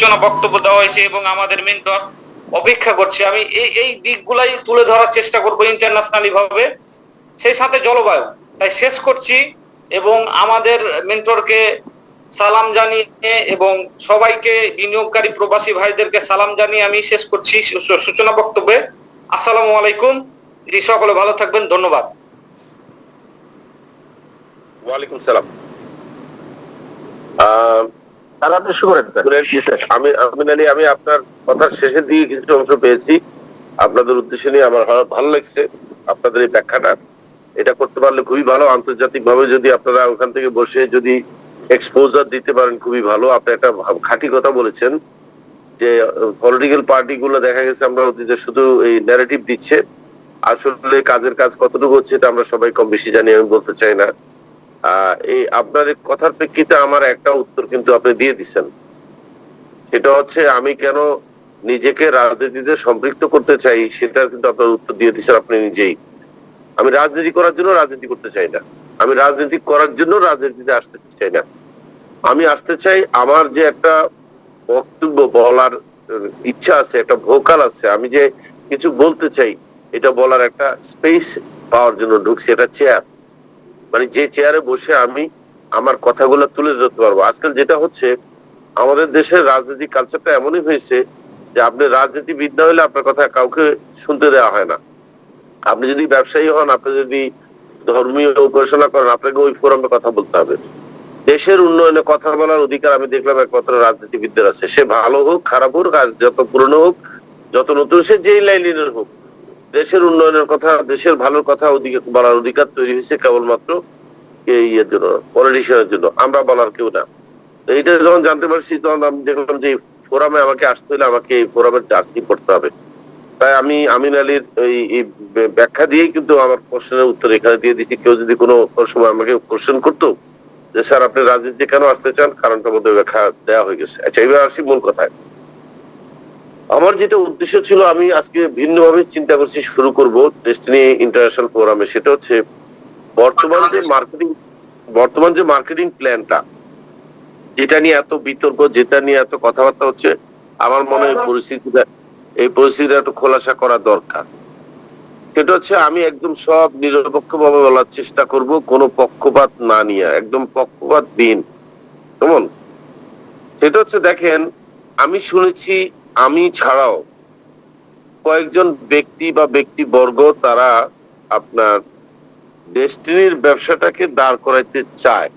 সূচনা বক্তব্য দেওয়া হয়েছে এবং আমাদের মেন্টর অপেক্ষা করছে। আমি এই দিকগুলাই তুলে ধরার চেষ্টা করব ইন্টারন্যাশনালি ভাবে, সেই সাথে জলবায়ু। তাই শেষ করছি এবং আমাদের মেন্টরকে সালাম জানিয়ে এবং সবাইকে বিনিয়োগকারী প্রবাসী ভাইদেরকে সালাম জানিয়ে আমি শেষ করছি সূচনা বক্তব্যে। আসসালামু আলাইকুম। সকলে ভালো থাকবেন, ধন্যবাদ। ওয়ালাইকুম সালাম। আমি আপনার কথার শেষের দিকে কিছু অংশ পেয়েছি, আপনাদের উদ্দেশ্য নিয়ে আমার ভালো লাগছে আপনাদের এই ব্যাখ্যাটা। এটা করতে পারলে খুবই ভালো। আন্তর্জাতিক ভাবে যদি আপনারা ওখান থেকে বসে যদি এক্সপোজার দিতে পারেন খুবই ভালো। আপনি একটা খাঁটি কথা বলেছেন যে পলিটিক্যাল পার্টি গুলো দেখা গেছে আমরা অতীতে শুধু এই ন্যারেটিভ দিচ্ছে, আসলে কাজের কাজ কতটুকু হচ্ছে এটা আমরা সবাই কম বেশি জানি, আমি বলতে চাই না। এই আপনার কথার প্রেক্ষিতে আমার একটা উত্তর কিন্তু আপনি দিয়ে দিচ্ছেন, সেটা হচ্ছে আমি কেন নিজেকে রাজনীতিতে সম্পৃক্ত করতে চাই, সেটা কিন্তু আপনার উত্তর দিয়ে দিচ্ছেন আপনি নিজেই। আমি রাজনীতি করার জন্য রাজনীতি করতে চাই না, আমি রাজনীতি করার জন্য রাজনীতিতে আসতে চাই না। আমি আসতে চাই আমার যে একটা বক্তব্য বলার ইচ্ছা আছে, একটা ভোকাল আছে, আমি যে কিছু বলতে চাই এটা বলার একটা স্পেস পাওয়ার জন্য ঢুকছি। এটা চেয়ার, মানে যে চেয়ারে বসে আমি আমার কথাগুলো তুলে ধরতে পারবো। আজকাল যেটা হচ্ছে আমাদের দেশের রাজনৈতিক কালচারটা এমনই হয়েছে যে আপনি রাজনীতিবিদ না হলে আপনার কথা কাউকে শুনতে দেওয়া হয় না। আপনি যদি ব্যবসায়ী হন, আপনি যদি ধর্মীয় উপাসনা করেন, আপনাকে ওই ফোরামে কথা বলতে হবে। দেশের উন্নয়নে কথা বলার অধিকার আমি দেখলাম একমাত্র রাজনীতিবিদদের আছে। সে ভালো হোক খারাপ হোক, যত পুরনো হোক যত নতুন, সে যেই লাইনের হোক, দেশের উন্নয়নের কথা দেশের ভালোর কথা বলার অধিকার তৈরি হয়েছে কেবলমাত্র ইয়ের জন্য, পলিটিশিয়ানের জন্য, আমরা বলার কেউ না। এইটা যখন জানতে পারছি তখন আমি দেখলাম যে ফোরামে আমাকে আসতে হলে আমাকে এই ফোরামের জার্সি পড়তে হবে। তাই আমি আমিন আলীর এই ব্যাখ্যা দিয়েই কিন্তু আমার কোশ্চেনের উত্তর এখানে দিয়ে দিচ্ছি। কেউ যদি কোনো সময় আমাকে কোশ্চেন করতো যে স্যার আপনি রাজনীতি কেন আসতে চান, কারণটার মধ্যে ব্যাখ্যা দেওয়া হয়ে গেছে। আচ্ছা, এবার আসি মূল কথায়। আমার যেটা উদ্দেশ্য ছিল, আমি আজকে ভিন্নভাবে চিন্তা করছি, শুরু করব ডেস্টিনি ইন্টারন্যাশনাল ফোরামে। সেটা হচ্ছে বর্তমান যে মার্কেটিং প্ল্যানটা, যেটা নিয়ে এত বিতর্ক, যেটা নিয়ে এত কথাবার্তা হচ্ছে, আমার মনে হয় এই পরিস্থিতিটা একটু খোলাসা করা দরকার। সেটা হচ্ছে আমি একদম সব নিরপেক্ষ ভাবে বলার চেষ্টা করব, কোনো পক্ষপাত না নিয়ে, একদম পক্ষপাতবিহীন। কেমন? সেটা হচ্ছে দেখেন, আমি শুনেছি আমি ছাড়াও কয়েকজন ব্যক্তি বা ব্যক্তিবর্গ তারা আপনার ডেস্টিনির ব্যবসাটাকে দাঁড় করাইতে চায়।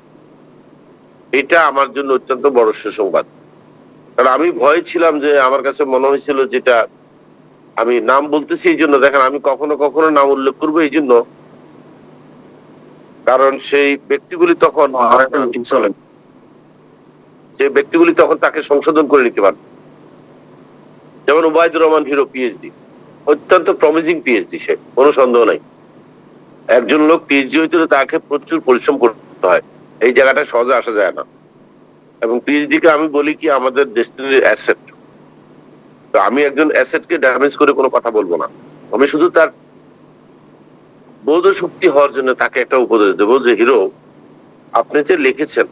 এটা আমার জন্য অত্যন্ত বড় সুসংবাদ। কারণ আমি ভয় ছিলাম, যে আমার কাছে মনে হয়েছিল, যেটা আমি নাম বলতেছি এই জন্য, দেখেন আমি কখনো কখনো নাম উল্লেখ করবো এই জন্য, কারণ সেই ব্যক্তিগুলি তখন তাকে সংশোধন করে নিতে পারবে। যেমন ওবায়দুর রহমান হিরো, পিএইচডি, অত্যন্ত প্রমিজিং পিএইচডি, সে কোনো সন্দেহ নাই। একজন লোক পিএইচডি হইতে হলে তাকে প্রচুর পরিশ্রম করতে হয়, এই জায়গাটা সহজে আসা যায় না। এবং পিএইচডি কে আমি বলি কি আমাদের ডেস্টিনির অ্যাসেট। তো আমি একজন অ্যাসেটকে ড্যামেজ করে কোনো কথা বলবো না, আমি শুধু তার বোধ শক্তি হওয়ার জন্য তাকে একটা উপদেশ দেবো যে হিরো, আপনি যে লিখেছেন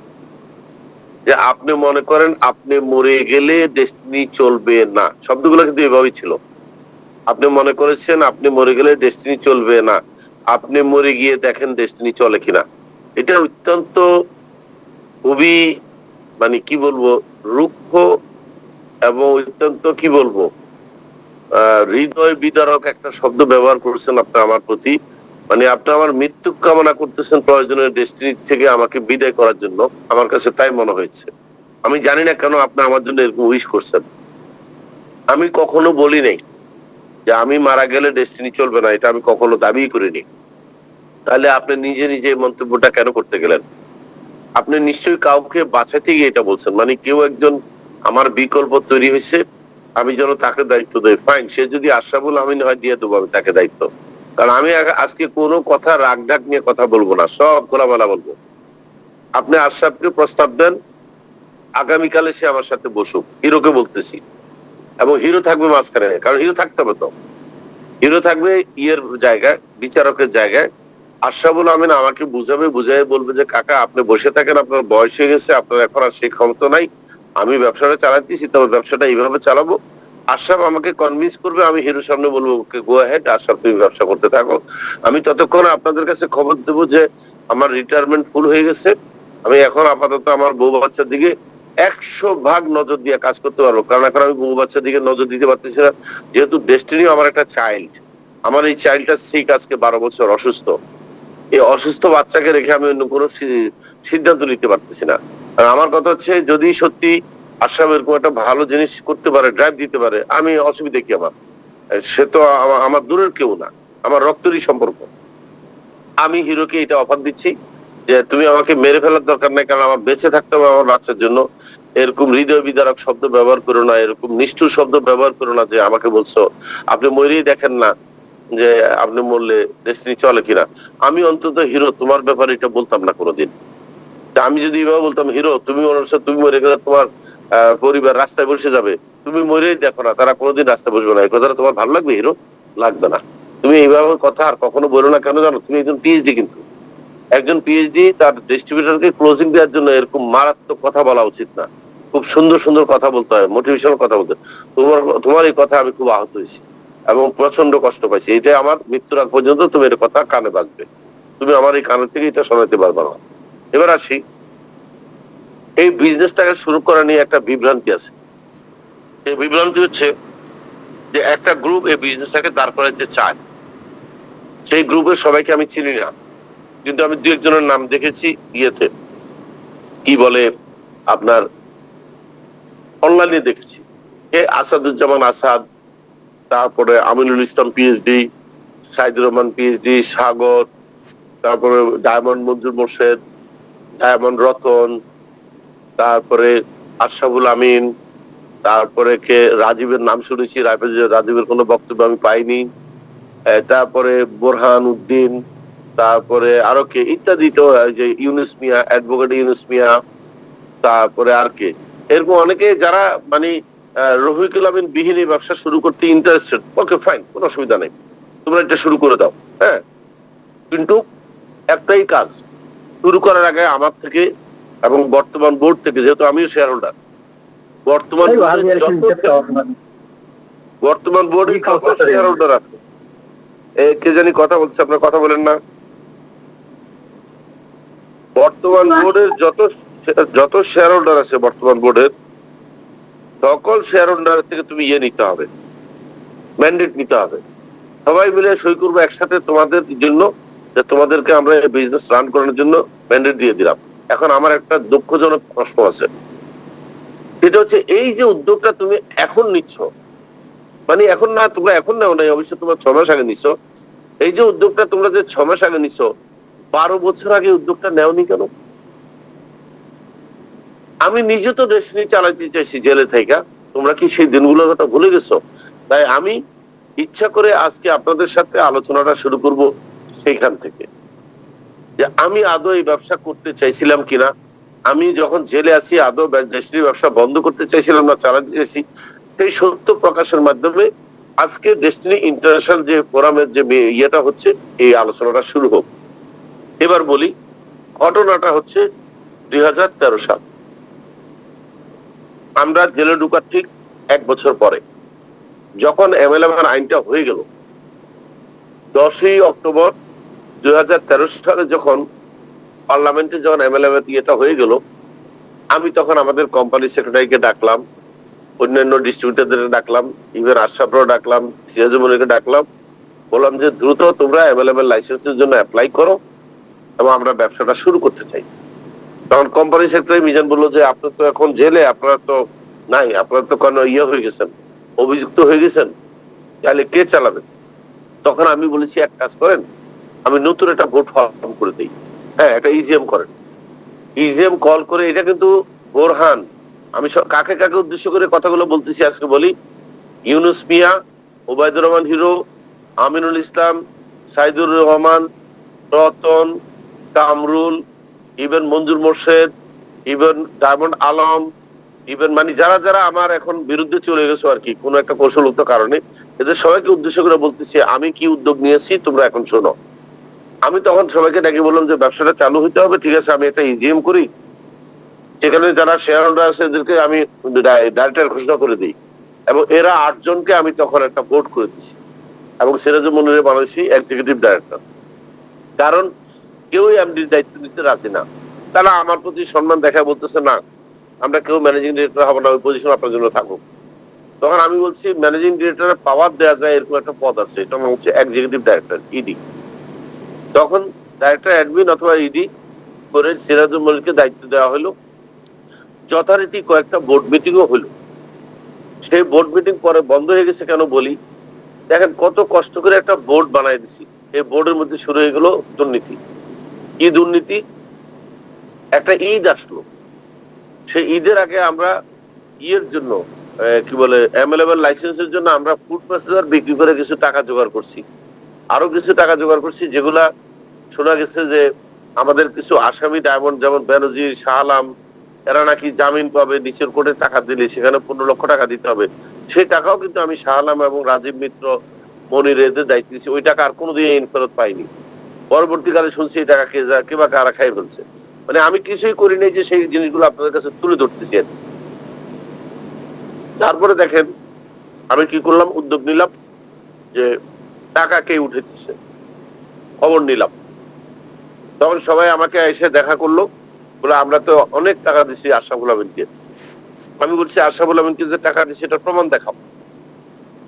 যে আপনি মনে করেন আপনি মরে গেলে ডেস্টিনি চলবে না, শব্দগুলো কিন্তু এভাবেই ছিল। আপনি মনে করেছেন আপনি মরে গেলে ডেস্টিনি চলবে না, আপনি মরে গিয়ে দেখেন ডেস্টিনি চলে কিনা। এটা অত্যন্ত খুবই, মানে কি বলবো, রুক্ষ এবং অত্যন্ত কি বলবো হৃদয় বিদারক একটা শব্দ ব্যবহার করছেন আপনি আমার প্রতি। মানে আপনি আমার মৃত্যু কামনা করতেছেন প্রয়োজনের ডেস্টিনি থেকে আমাকে বিদায় করার জন্য, আমার কাছে তাই মনে হয়েছে। আমি জানি না কেন আপনি আমার জন্য এরকম উইশ করছেন। আমি কখনো বলি নাই যে আমি মারা গেলে ডেস্টিনি চলবে না, এটা আমি কখনো দাবি করিনি। তাহলে আপনি নিজে নিজে মন্তব্যটা কেন করতে গেলেন? আপনি নিশ্চয়ই কাউকে বাঁচাতে গিয়ে এটা বলছেন, মানে কেউ একজন আমার বিকল্প তৈরি হয়েছে, আমি যেন তাকে দায়িত্ব দেই। ফাইন, সে যদি আশরাফুল আমিন হয় দিয়ে দেবো আমি তাকে দায়িত্ব। কারণ আমি আজকে কোনো কথা রাগ ঢাক নিয়ে কথা বলবো না, সব খোলামেলা বলবো। আপনি আশরাফকে প্রস্তাব দেন, আগামীকালে সে আমার সাথে বসুক, হিরোকে বলতেছি, এবং হিরো থাকবে মাঝখানে, কারণ হিরো থাকতে হবে তো। হিরো থাকবে ইয়ের জায়গায়, বিচারকের জায়গায়। আশরাফুল আমিন আমাকে বুঝাবে, বুঝাই বলবে যে কাকা আপনি বসে থাকেন, আপনার বয়স হয়ে গেছে, আপনার এখন আর সেই ক্ষমতা নাই, আমি ব্যবসাটা চালাতেছি, তবে ব্যবসাটা এইভাবে চালাবো। আশরাফ আমাকে কনভিন্স করবে, আমি হিরোর সামনে বলবো ওকে গো হেড আশরাফ, তুমি ব্যবসা করতে থাকো। আমি ততক্ষণ আপনাদের কাছে খবর দেবো যে আমার রিটায়ারমেন্ট ফুল হয়ে গেছে। আমি এখন আপাতত আমার বউ বাচ্চার দিকে 100% নজর দিয়ে কাজ করতে পারবো, কারণ এখন আমি বউ বাচ্চার দিকে নজর দিতে পারতেছি না। যেহেতু ডেস্টিনি আমার একটা চাইল্ড, আমার এই চাইল্ডটা সিক, আজকে 12 বছর অসুস্থ। এই অসুস্থ বাচ্চাকে রেখে আমি অন্য কোনো সিদ্ধান্ত নিতে পারতেছি না। আর আমার কথা হচ্ছে, যদি সত্যি আশরাফ এরকম একটা ভালো জিনিস করতে পারে, ড্রাইভ দিতে পারে, আমি অসুবিধা কি আমার? সে তো আমার দূরের কেউ না, আমার রক্তেরই সম্পর্ক। আমি হিরোকে এটা অফার দিচ্ছি যে তুমি আমাকে মেরে ফেলার দরকার নাই, কারণ আমার বেঁচে থাকতে হবে আমার বাচ্চার জন্য। এরকম হৃদয় বিদারক শব্দ ব্যবহার করো না, এরকম নিষ্ঠুর শব্দ ব্যবহার করো না যে আমাকে বলছো আপনি মরেই দেখেন না যে আপনি মরলে ডেস্টিনি চলে কিনা। আমি অন্তত হিরো তোমার ব্যাপারে এটা বলতাম না কোনোদিন। তা আমি যদি এভাবে বলতাম, হিরো তুমি তুমি মরে গেলে তোমার পরিবার রাস্তায় বসে যাবে, তুমি মরেই দেখো না, তারা কোনোদিন রাস্তায় বসবে না, এই কথাটা তোমার ভালো লাগবে হিরো? লাগবে না। তুমি এইভাবে কথা আর কখনো বলো না। কেন জানো? তুমি একজন পিএইচডি, কিন্তু একজন পিএইচডি তার ডিস্ট্রিবিউটরকে ক্লোজিং দেওয়ার জন্য এরকম মারাত্মক কথা বলা উচিত না। খুব সুন্দর সুন্দর কথা বলতে হয়, মোটিভেশনাল কথা বলতে। তোমার এই কথা আমি খুব আহত হয়েছি এবং প্রচন্ড কষ্ট পাইছি। এটা আমার মৃত্যুর আগ পর্যন্ত তুমি এর কথা কানে বাজবে, তুমি আমার এই কানের থেকে এটা শোনাতে পারবে না। এবার আসি, এই বিজনেসটাকে শুরু করা নিয়ে একটা বিভ্রান্তি আছে। এই বিভ্রান্তি হচ্ছে যে একটা গ্রুপ এই বিজনেসটাকে দাঁড় করাতে চায়। সেই গ্রুপের সবাইকে আমি চিনি না, কিন্তু আমি দু একজনের নাম দেখেছি ইয়েতে, কি বলে আপনার অনলাইনে দেখেছি। আসাদুজ্জামান আসাদ, তারপরে আমিনুল ইসলাম পিএইচডি, সাইদুর রহমান পিএইচডি, সাগর, তারপরে ডায়মন্ড মঞ্জুর মোর্শেদ, ডায়মন্ড রতন, তারপরে আশরাফুল আমিন, তারপরে কে রাজীবের নাম শুনেছি, রাজীবের কোনো বক্তব্য আমি পাইনি। তারপরে বোরহান উদ্দিন, তারপরে আরো কে ইত্যাদি, তো যে ইউনুস মিয়া, অ্যাডভোকেট ইউনুস মিয়া, তারপরে আর কে, এরকম অনেকে যারা মানে রফিকুল আমিন বিহীন ব্যবসা শুরু করতে ইন্টারেস্টেড। ওকে ফাইন, কোনো অসুবিধা নেই, তোমরা এটা শুরু করে দাও। হ্যাঁ, কিন্তু একটাই কাজ, শুরু করার আগে আমার থেকে এবং বর্তমান বোর্ড থেকে, যেহেতু আমিও শেয়ার হোল্ডার, বর্তমান বোর্ডে কত শেয়ার হোল্ডার আছে? কে জানি কথা বলছে, আপনার কথা বলেন না। বর্তমান বোর্ডের যত শেয়ার হোল্ডার আছে, বর্তমান বোর্ডের সকল শেয়ার হোল্ডার থেকে তুমি ইয়ে নিতে হবে, ম্যান্ডেট নিতে হবে। সবাই মিলে সই করবো একসাথে তোমাদের জন্য, যে তোমাদেরকে আমরা বিজনেস রান করানোর জন্য ম্যান্ডেট দিয়ে দিলাম। এখন আমার একটা দুঃখজনক প্রশ্ন আছে, সেটা হচ্ছে এই যে উদ্যোগটা তুমি এখন নিচ্ছ, মানে এখন না, তোমরা এখন নাও নাই, অবশ্যই তোমরা 6 মাস আগে নিছো। এই যে উদ্যোগটা তোমরা যে 6 মাস আগে নিছো, 12 বছর আগে উদ্যোগটা নেওনি কেন? আমি নিজে তো ডেস্টিনি চালাতে চাইছি জেলে থেকে, তোমরা কি সেই দিনগুলোর কথা ভুলে গেছো? তাই আমি ইচ্ছা করে আজকে আপনাদের সাথে আলোচনাটা শুরু করব সেইখান থেকে, যে আমি আদৌ এই ব্যবসা করতে চাইছিলাম কিনা। আমি যখন জেলে আছি আদৌ ডেস্টিনি ব্যবসা বন্ধ করতে চাইছিলাম না, চালাতে চাইছি, সেই সত্য প্রকাশের মাধ্যমে আজকে ডেস্টিনি ইন্টারন্যাশনাল যে ফোরামের যে ইয়েটা হচ্ছে, এই আলোচনাটা শুরু হোক। এবার বলি, ঘটনাটা হচ্ছে 2013 সাল, আমরা জেলে ঢুকার ঠিক 1 বছর পরে, যখন এমএলএম আইনটা হয়ে গেল, 10ই অক্টোবর 2013 সালে যখন পার্লামেন্টে যখন এমএলএম ইয়েটা হয়ে গেল, আমি তখন আমাদের কোম্পানি সেক্রেটারিকে ডাকলাম, অন্যান্য ডিস্ট্রিবিউটরদের ডাকলাম, ইভেন আশরাফরাও ডাকলাম, সিরাজুমনিকে ডাকলাম, বললাম যে দ্রুত তোমরা এমএলএম লাইসেন্সের জন্য অ্যাপ্লাই করো এবং আমরা ব্যবসাটা শুরু করতে চাই। তখন কোম্পানি সেক্রেটারি মিজান বললো যে আপনি তো এখন জেলে, আপনারা তো নাই, আপনারা তো কোনো ইয়ে হয়ে গেছেন, অভিযুক্ত হয়ে গেছেন, তাহলে কে চালাবে? তখন আমি বলেছি এক কাজ করেন, আমি নতুন একটা ভোট ফর্ম করে দিই, হ্যাঁ একটা ইজিএম করেন। ইজিএম কল করে, এটা কিন্তু বোরহান, আমি কাকে কাকে উদ্দেশ্য করে কথাগুলো বলতেছি আজকে বলি, Yunus Miah, Obaidur Rahman Hero, Aminul Islam, Saidur Rahman, Ratan, Kamrul, even Manzur Morshed, even Diamond Alam, even মানে যারা যারা আমার এখন বিরুদ্ধে চলে গেছে আর কি, কোন একটা কৌশলগত কারণে, এদের সবাইকে উদ্দেশ্য করে বলতেছি আমি কি উদ্যোগ নিয়েছি তোমরা এখন শোনো। আমি তখন সবাইকে ডেকে বললাম যে ব্যবসাটা চালু হইতে হবে, ঠিক আছে আমি একটা ইজিএম করি, সেখানে যারা শেয়ার হোল্ডার আছে এদেরকে আমি ডাইরেক্টর ঘোষণা করে দিই, এবং এরা 8 জনকে আমি তখন একটা বোর্ড করে দিচ্ছি এবং সিরাজুল মনিরে বানাইছি এক্সিকিউটিভ ডাইরেক্টর। কারণ কেউ এমডির দায়িত্ব নিতে রাজি না, তারা আমার প্রতি সম্মান দেখায় বলতেছে না আমরা কেউ ম্যানেজিং ডিরেক্টর হবো না, ওই পজিশন আপনার জন্য থাকুক। তখন আমি বলছি ম্যানেজিং ডিরেক্টরের পাওয়ার দেওয়া যায় এরকম একটা পদ আছে, এটা হচ্ছে এক্সিকিউটিভ ডাইরেক্টর ইডি। তখন ডাইরেক্টর অ্যাডমিন অথবা ইডি করে সিরাজুল মনিরকে দায়িত্ব দেওয়া হলো। যথারীতি কয়েকটা বোর্ড মিটিংও হলো। সেই বোর্ড মিটিং পরে বন্ধ হয়ে গেছে কেন বলি, দেখেন কত কষ্ট করে একটা বোর্ড বানাই দিছি, এই বোর্ডের মধ্যে শুরু হয়ে গেল দুর্নীতি। কি দুর্নীতি? একটা ঈদ আসলো, সেই ঈদের আগে আমরা ইয়ের জন্য কি বলে এমএলএ লাইসেন্সের জন্য আমরা ফুড প্রসেসর বিক্রি করে কিছু টাকা জোগাড় করছি, আরো কিছু টাকা জোগাড় করছি, যেগুলা শোনা গেছে যে আমাদের কিছু আসামি ডায়মন্ড যেমন বেনজির, শাহ আলম, এরা নাকি জামিন পাবে, নিচের কোর্টে টাকা দিলে সেখানে 15 লক্ষ টাকা দিতে হবে। সেই টাকাও কিন্তু আমি শাহ আলম এবং রাজীব মিত্র, মনির এদের দায়িত্ব দিচ্ছি, ওই টাকা আর কোনোদিন ফেরত পাইনি। পরবর্তীকালে শুনছি এই টাকা কে বা কারা খাই ফেলছে। মানে আমি কিছুই করি নাই যে সেই জিনিসগুলো আপনাদের কাছে তুলে ধরতেছি। তারপরে দেখেন আমি কি করলাম, উদ্যোগ নিলাম যে টাকা কে উঠেছে খবর নিলাম। তখন সবাই আমাকে এসে দেখা করলো, বলে আমরা তো অনেক টাকা দিচ্ছি আশরাফুল আমিনকে। আমি বলছি আশরাফুল আমিনকে যে টাকা দিচ্ছি এটা প্রমাণ দেখাও।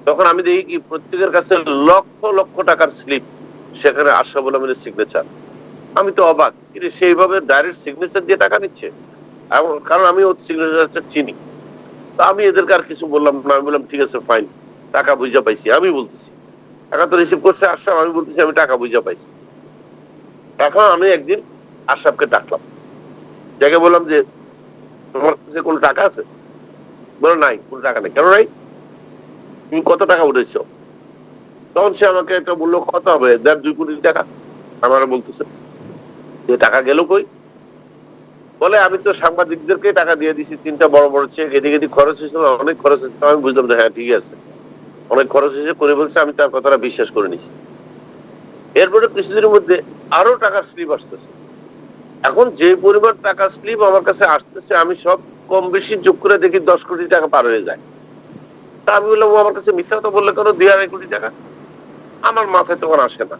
তখন আমি দেখি কি প্রত্যেকের কাছে লক্ষ লক্ষ টাকার স্লিপ, সেখানে আশরাফুল আমিনের সিগনেচার। আমি তো অবাক, কিন্তু সেইভাবে ডাইরেক্ট সিগনেচার দিয়ে টাকা নিচ্ছে। কারণ আমি ওর সিগনেচারটা চিনি। তো আমি এদেরকে আর কিছু বললাম না, আমি বললাম ঠিক আছে ফাইন, টাকা বুঝা পাইছি। আমি বলতেছি টাকা তো রিসিভ করছে আশরাফ, আমি বলতেছি আমি টাকা বুঝা পাইছি। এখন আমি একদিন আশরাফকে ডাকলাম, যাকে বললাম যে তোমার কাছে কোনো টাকা আছে? বলে নাই, কোনো টাকা নেই। কেন নাই? তুমি কত টাকা উঠেছো? তখন সে আমাকে একটা বললো কত হবে, 1.5-2 কোটি টাকা। আমার বলতেছে যে টাকা গেল কই? বলে আমি তো সাংবাদিকদেরকে টাকা দিয়ে দিছি, 3টা বড় বড় চেক, এদিকে এদিক খরচ হয়েছিল, অনেক খরচ হয়েছে। আমি বুঝলাম যে হ্যাঁ ঠিক আছে, অনেক খরচ হয়েছে করে বলছে, আমি তার কথাটা বিশ্বাস করে নিছি। এরপরে কিছুদিনের মধ্যে আরো টাকার স্লিপ আসতেছে। এখন যে পরিমাণ টাকার স্লিপ আমার কাছে আসতেছে, আমি সব কম বেশি যোগ করে দেখি 10 কোটি টাকা পার হয়ে যায়। তা আমি বললাম ও আমার কাছে মিথ্যা কথা বললে কেন, 2.5 কোটি টাকা? আমার মাথায় তখন আসে না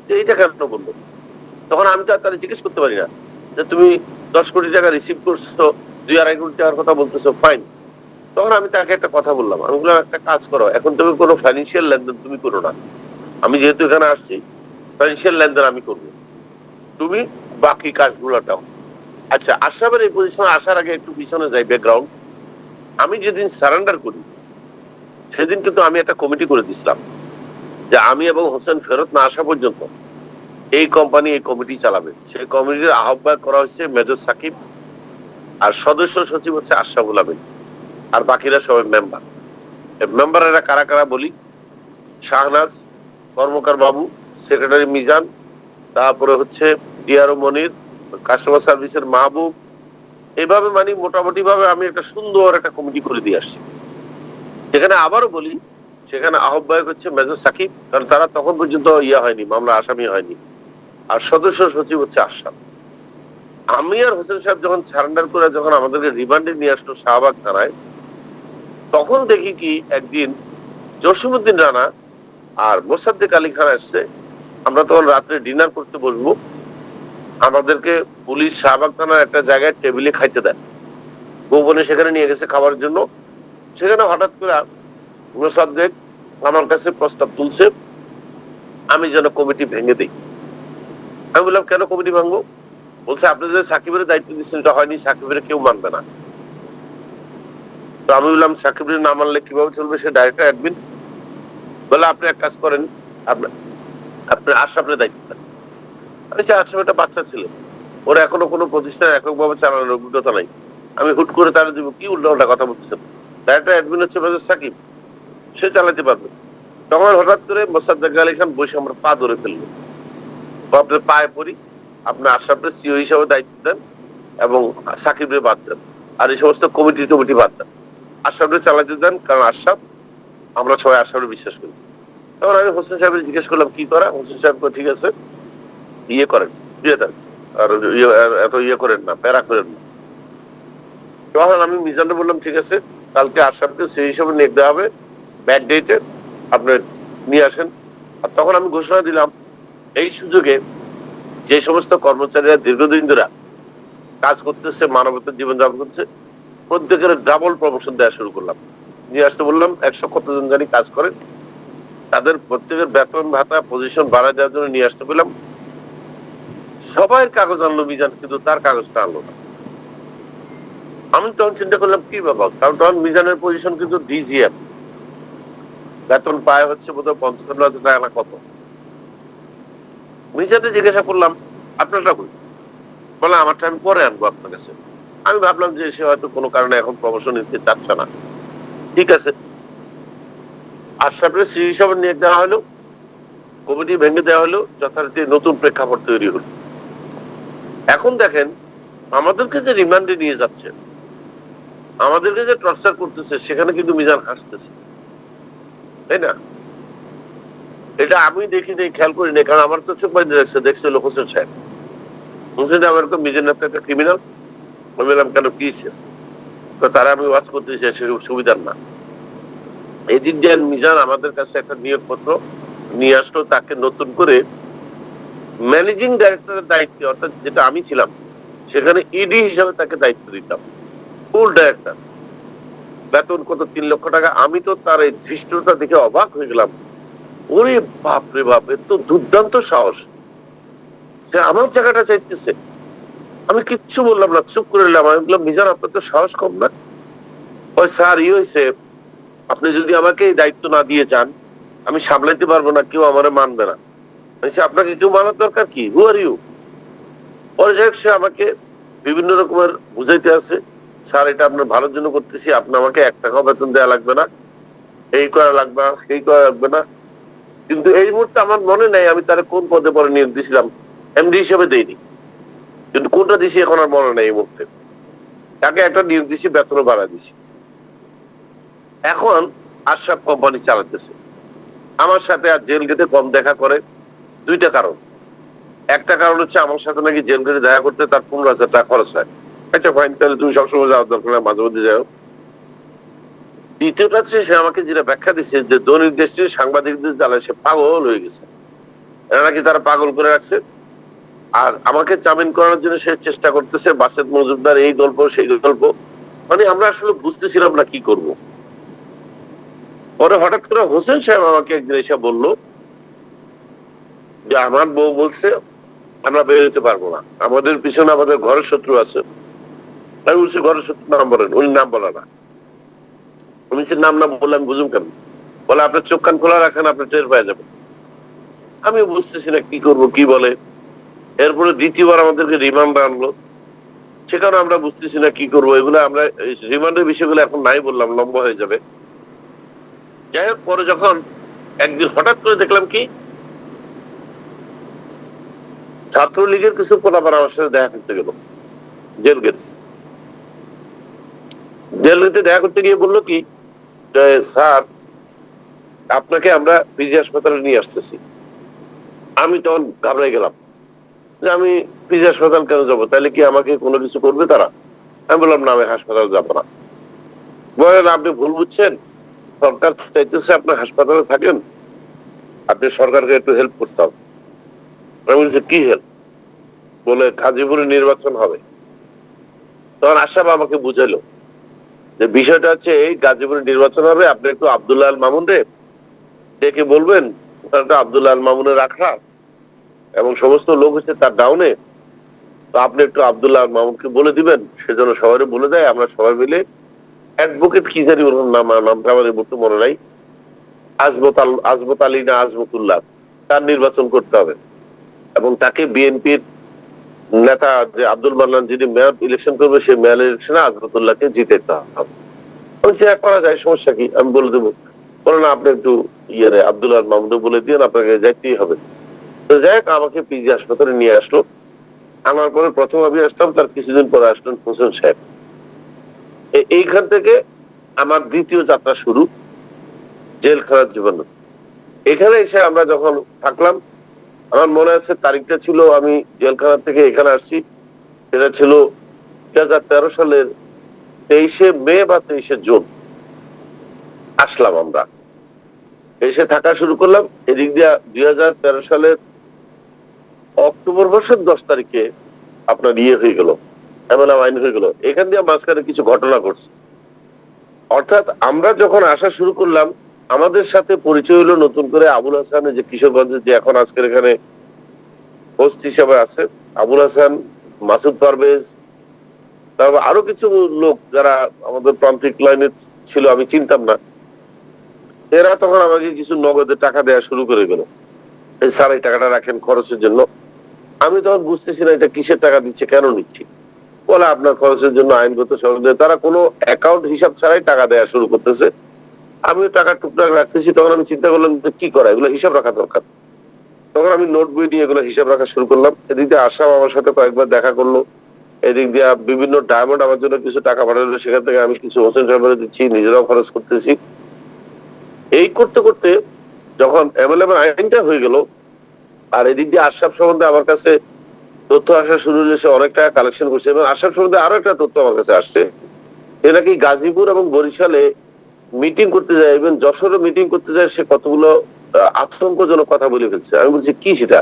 যে এইটা কেন বললো। তখন আমি তো আর তারা জিজ্ঞেস করতে পারি না যে তুমি 10 কোটি টাকা রিসিভ করছো, 2.5 কোটি টাকার কথা বলতেছো, ফাইন। তখন আমি তাকে একটা কথা বললাম, আমি বললাম একটা কাজ করো, এখন তুমি কোনো ফাইন্যান্সিয়াল লেনদেন তুমি করো না, আমি যেহেতু এখানে আসছি ফাইন্যান্সিয়াল লেনদেন আমি করবো, তুমি বাকি কাজগুলোটাও। আচ্ছা, আশরাফের এই পজিশনে আসার আগে একটু পিছনে যাই ব্যাকগ্রাউন্ড। আমি যেদিন সারেন্ডার করি সেদিন কিন্তু আমি একটা কমিটি করে দিছিলাম যে আমি এবং হোসেন ফেরত না আসা পর্যন্ত এই কোম্পানি এই কমিটি চালাবে। সেই কমিটির আহ্বায়ক করা হয়েছে মেজর সাকিব, আর সদস্য সচিব হচ্ছে আশরাফুল আমিন, আর বাকিরা সবাই মেম্বার। মেম্বারেরা কারা কারা বলি, শাহনাজ, কর্মকার বাবু, সেক্রেটারি মিজান, তারপরে হচ্ছে ডিআরও মনির, কাস্টমার সার্ভিসের মাহবুব। এইভাবে মানে মোটামুটি ভাবে আমি একটা সুন্দর একটা কমিটি করে দিয়ে আসছি। সেখানে আবারও বলি, সেখানে আহ্বায়ক হচ্ছে মেজর সাকিব, কারণ তারা তখন পর্যন্ত ইয়া হয়নি, মামলা আসামি হয়নি। আর সদস্য সচিব হচ্ছে আশরাফ। আমি আর হোসেন সাহেব যখন সারেন্ডার করে যখন আমাদেরকে রিমান্ডে নিয়ে আসলো শাহবাগ থানায়, তখন দেখি কি একদিন জসিমউদ্দিন রানা আর মোসাদ্দেক আলী খান আসছে। আমরা তখন রাত্রে ডিনার করতে বসবো, আমাদেরকে পুলিশ শাহবাগ থানার একটা জায়গায় টেবিলে খাইতে দেয়, গোপনে সেখানে নিয়ে গেছে খাবার জন্য। সেখানে হঠাৎ করে মোসাদ্দেক আমার কাছে প্রস্তাব তুলছে আমি যেন কমিটি ভেঙে দিই। আমি বললাম কেন কমিটি ভাঙবো? বলছে আপনি যে সাকিবের দায়িত্ব দিচ্ছেন এটা হয়নি, সাকিবের কেউ মানবে না। তো আমি বললাম সাকিবের না মানলে কিভাবে চলবে, সে ডাইরেক্টর অ্যাডমিন। বলে আপনি এক কাজ করেন, আপনি আশরাফের দায়িত্ব দেন। আমি চাই আশরাফ একটা বাচ্চা ছিল, ওর এখনো কোনো প্রতিষ্ঠান এককভাবে চালানোর অভিজ্ঞতা নাই, আমি হুট করে তারা দিব কি উল্টা কথা বলতেছেন। ডাইরেক্টর অ্যাডমিন হচ্ছে মেজর সাকিব, সে চালাতে পারবে। তখন হঠাৎ করে মোসাদ্দেক আলী খান বসে আমরা পা ধরে ফেললো, আপনার পায়ে পড়ি, আপনার আশরাফের সিও হিসাবে দায়িত্ব দেন এবং সাকিবের বাদ দেন, আর এই সমস্ত কমিটি বাদ দেন, আশরাফের চালাতে দেন, কারণ আশরাফ, আমরা সবাই আশরাফের বিশ্বাস করি। তখন আমি হোসেন সাহেবের জিজ্ঞেস করলাম কি করা? হোসেন সাহেব ঠিক আছে ইয়ে করেন, দিয়ে দেন, আর এত ইয়ে করেন না, প্যারা করেন না। তখন আমি মিজানকে বললাম ঠিক আছে, কালকে আশরাফকে সেই হিসাবে নিয়ে দেওয়া হবে, ব্যাড ডেটে আপনি নিয়ে আসেন। আর তখন আমি ঘোষণা দিলাম এই সুযোগে যে সমস্ত কর্মচারীরা দীর্ঘদিন ধরে কাজ করতেছে, মানবতার জীবনযাপন করতেছে, প্রত্যেকের ডাবল প্রমোশন দেওয়া শুরু করলাম। নিয়ে আসতে বললাম 100 কতজন জানি কাজ করে, তাদের প্রত্যেকের বেতন ভাতা পজিশন বাড়ায় দেওয়ার জন্য নিয়ে আসতে বললাম। সবাই কাগজ আনলো মিজান, কিন্তু তার কাগজটা আনলো না। আমি তখন চিন্তা করলাম কি ব্যাপার, কারণ তখন মিজানের পজিশন কিন্তু ডিজিএম, বেতন পায় হচ্ছে বোধহয় 55,000 টাকা না কত। মিজানকে জিজ্ঞাসা করলাম আপনারটা কই, বলে আমারটা আমি পরে আনবো আপনার কাছে। আমি ভাবলাম যে সে হয়তো কোনো কারণে এখন প্রমোশন নিতে চাচ্ছে না। ঠিক আছে, আশরাফের সেই হিসাবে নিয়ে দেওয়া হলো, কমিটি ভেঙে দেওয়া হলো, যথারীতি নতুন প্রেক্ষাপট তৈরি হলো। এখন দেখেন আমাদেরকে যে রিমান্ডে নিয়ে যাচ্ছে, আমাদেরকে যে টর্চার করতেছে, সেখানে কিন্তু মিজান হাসতেছে, তাই না? এটা আমি দেখি নাই, খেয়াল করি নাই, কারণ আমার তো চোখ বাইরে রাখছে, দেখছে হলো হোসেন সাহেব। হোসেন আমার তো মিজান একটা ক্রিমিনাল। আমি বললাম কেন কি তারা আমি ওয়াচ করতে চাই, সেরকম সুবিধার না। এদিন যে মিজান আমাদের কাছে একটা নিয়োগপত্র নিয়ে আসলো, তাকে নতুন করে ম্যানেজিং ডাইরেক্টরের দায়িত্ব, অর্থাৎ যেটা আমি ছিলাম সেখানে ইডি হিসাবে তাকে দায়িত্ব দিতাম, ফুল ডাইরেক্টর, বেতন কত 3 লক্ষ টাকা। আমি তো তার এই ধৃষ্টতা দেখে অবাক হয়ে গেলাম। ওরে বাপ রে বাপ, এত দুর্দান্ত সাহস, সে আমার জায়গাটা চাইতেছে। আমি কিচ্ছু বললাম না, চুপ করে নিলাম। আমি বললাম মিজান আপনার তো সাহস কম না? ওই স্যার হয়েছে, আপনি যদি আমাকে এই দায়িত্ব না দিয়ে যান, আমি সামলাইতে পারবো না, কেউ আমারে মানবে না। আপনাকে কেউ মানার দরকার কি, হু আর ইউ? পরে যাই সে আমাকে বিভিন্ন রকমের বুঝাইতে আছে, স্যার এটা আপনার ভালোর জন্য করতেছি, আপনি আমাকে 1 টাকাও বেতন দেওয়া লাগবে না, এই করা লাগবে না, সেই করা লাগবে না। কিন্তু এই মুহূর্তে আমার মনে নাই আমি তারা কোন পদে পরে নিয়োগ দিয়েছিলাম। এমডি হিসেবে দেইনি, কিন্তু কোনটা দিছি এখন আর মনে নাই এই মুহূর্তে। তাকে একটা নিয়োগ দিছি, বেতনও বাড়া দিছি। এখন আশরাফ কোম্পানি চালাতেছে, আমার সাথে আর জেল গেটে কম দেখা করে। 2টা কারণ। একটা কারণ হচ্ছে আমার সাথে নাকি জেল গেটে দেখা করতে তার 15,000 টাকা খরচ হয়। আচ্ছা ফাইন, তাহলে তুমি সবসময় যাওয়ার দরকার না, মাঝে মধ্যে যাও। দ্বিতীয়টা হচ্ছে সে আমাকে যেটা ব্যাখ্যা দিচ্ছে যে দৈনিক দেশে সাংবাদিকদের জ্বালায় সে পাগল হয়ে গেছে, এরা নাকি তারা পাগল করে রাখছে। আর আমাকে জামিন করানোর জন্য সে চেষ্টা করতেছে, বাসেদ মজুমদার এই গল্প সেই গল্প। মানে আমরা আসলে বুঝতেছিলাম না কি করব। পরে হঠাৎ করে হোসেন সাহেব আমাকে একদিন এসে বললো যে আমার বউ বলছে আমরা বেরোতে পারবো না, আমাদের পিছনে আমাদের ঘরের শত্রু আছে। আমি বলছি ঘরের শত্রু নাম বলেন। উনি নাম বলে না। উনি নাম না বললাম বুঝুন কেন, বলে আপনার চোখ কান খোলা রাখেন, আপনি টের পেয়ে যাবেন। আমি বুঝতেছি না কি করব, কি বলে। এরপরে দ্বিতীয়বার আমাদেরকে রিমান্ড আনলো, সেখানে আমরা বুঝতেছি না কি করবো। এগুলো আমরা রিমান্ডের বিষয়গুলো এখন নাই বললাম, লম্বা হয়ে যাবে। যাই হোক, পরে যখন একদিন হঠাৎ করে দেখলাম কি ছাত্রলীগের কিছু পোলাপান আমার সাথে দেখা করতে গেল জেল গেটে। জেল গেটে দেখা করতে গিয়ে বললো কি যে স্যার আপনাকে আমরা পিজি হাসপাতালে নিয়ে আসতেছি। আমি তখন ঘাবড়ে গেলাম যে আমি পিজি হাসপাতাল কেন যাবো, তাহলে কি আমাকে কোনো কিছু করবে তারা? আমি বললাম না, আমি হাসপাতাল যাবো না। বলেন আপনি ভুল বুঝছেন, সরকার চাইতেছে আপনি হাসপাতালে থাকেন, আপনি সরকারকে একটু হেল্প করতে হবে। আমি বলছি কি হেল্প? বলে গাজীপুরে নির্বাচন হবে। তখন আশরাফ আমাকে বুঝাইলো যে বিষয়টা হচ্ছে এই, গাজীপুরে নির্বাচন হবে, আপনি একটু আব্দুল্লাহ আল মামুন রে ডেকে বলবেন আব্দুল্লাহ আল মামুনের রাখা এবং সমস্ত লোক হচ্ছে তার ডাউনে, তো আপনি একটু আব্দুল্লাহ আল মামুনকে বলে দিবেন, সেজন্য সবাই বলে দেয়, আমরা সবাই মিলে অ্যাডভোকেট কি জানি ওর নামটা আমার মুহূর্তে মনে নাই, আজমত আলী না আজমতুল্লাহ, তার নির্বাচন করতে হবে এবং তাকে বিএনপির নেতা যে আব্দুল মান্নান যিনি মেয়র ইলেকশন করবে, সেই মেয়র ইলেকশনে আজমতুল্লাহকে জিতাতে হবে। করা যায়, সমস্যা কি, আমি বলে দেবো। বলে না, আপনি একটু আব্দুল্লাহ মাহমুদ বলে দিয়ে আপনাকে যাইতেই হবে। তো যাই হোক, আমাকে পিজি হাসপাতালে নিয়ে আসলো। আনার পরে প্রথম আমি আসলাম, তার কিছুদিন পরে আসলেন হোসেন সাহেব। এইখান থেকে আমার দ্বিতীয় যাত্রা শুরু জেলখানার জীবন। এখানে এসে আমরা যখন থাকলাম, আমার মনে আছে তারিখটা ছিল, আমি জেলখানা থেকে এখানে আসছি, সেটা ছিল 2013 সালের 23শে মে বা 23শে জুন আসলাম আমরা, এসে থাকা শুরু করলাম। এদিক দিয়ে 2013 সালের অক্টোবর মাসের 10 তারিখে আপনার হয়ে গেল, এমন আইন হয়ে গেল। এখান দিয়ে মাঝখানে কিছু ঘটনা ঘটছে। অর্থাৎ আমরা যখন আসা শুরু করলাম, আমাদের সাথে পরিচয় হলো নতুন করে আবুল হাসানের, যে কিশোরগঞ্জের, যে এখন আজকের এখানে হোস্ট হিসেবে আছে, আবুল হাসান, মাসুদ পারভেজ, তারপর আরো কিছু লোক যারা আমাদের প্রান্তিক লাইনে ছিল, আমি চিনতাম না। এরা তখন আমাকে কিছু নগদে টাকা দেওয়া শুরু করে গেল, এই স্যার এই টাকাটা রাখেন খরচের জন্য। আমি তখন বুঝতেছি না এটা কিসের টাকা দিচ্ছে, কেন নিচ্ছি। বলে আপনার খরচের জন্য আইনগত সহযোগিতা। তারা কোনো অ্যাকাউন্ট হিসাব ছাড়াই টাকা দেওয়া শুরু করতেছে। আমিও টাকা টুকটাক রাখতেছি। তখন আমি চিন্তা করলাম যে কি করা, এগুলো হিসাব রাখা দরকার। তখন আমি নোট বই নিয়ে এগুলো হিসাব রাখা শুরু করলাম। এদিক দিয়ে আসাম আমার সাথে কয়েকবার দেখা করলো। এদিক দিয়ে বিভিন্ন ডায়মন্ড আমার জন্য কিছু টাকা পাঠালো, সেখান থেকে আমি কিছু হোসেন সাহেবের দিচ্ছি, নিজেরাও খরচ করতেছি। এই করতে করতে যখন অ্যাভেলেবল আইনটা হয়ে গেল, আর এদিক দিয়ে আশরাফ সম্বন্ধে আমার কাছে তথ্য আসা শুরু হয়েছে, সে অনেক টাকা কালেকশন করছে। এবং আশরাফ সম্বন্ধে আরো একটা তথ্য আমার কাছে আসছে, সে নাকি গাজীপুর এবং বরিশালে মিটিং করতে যায়, ইভেন যশোরে মিটিং করতে যায়, সে কতগুলো আতঙ্কজনক কথা বলে ফেলছে। আমি বলছি কি সেটা?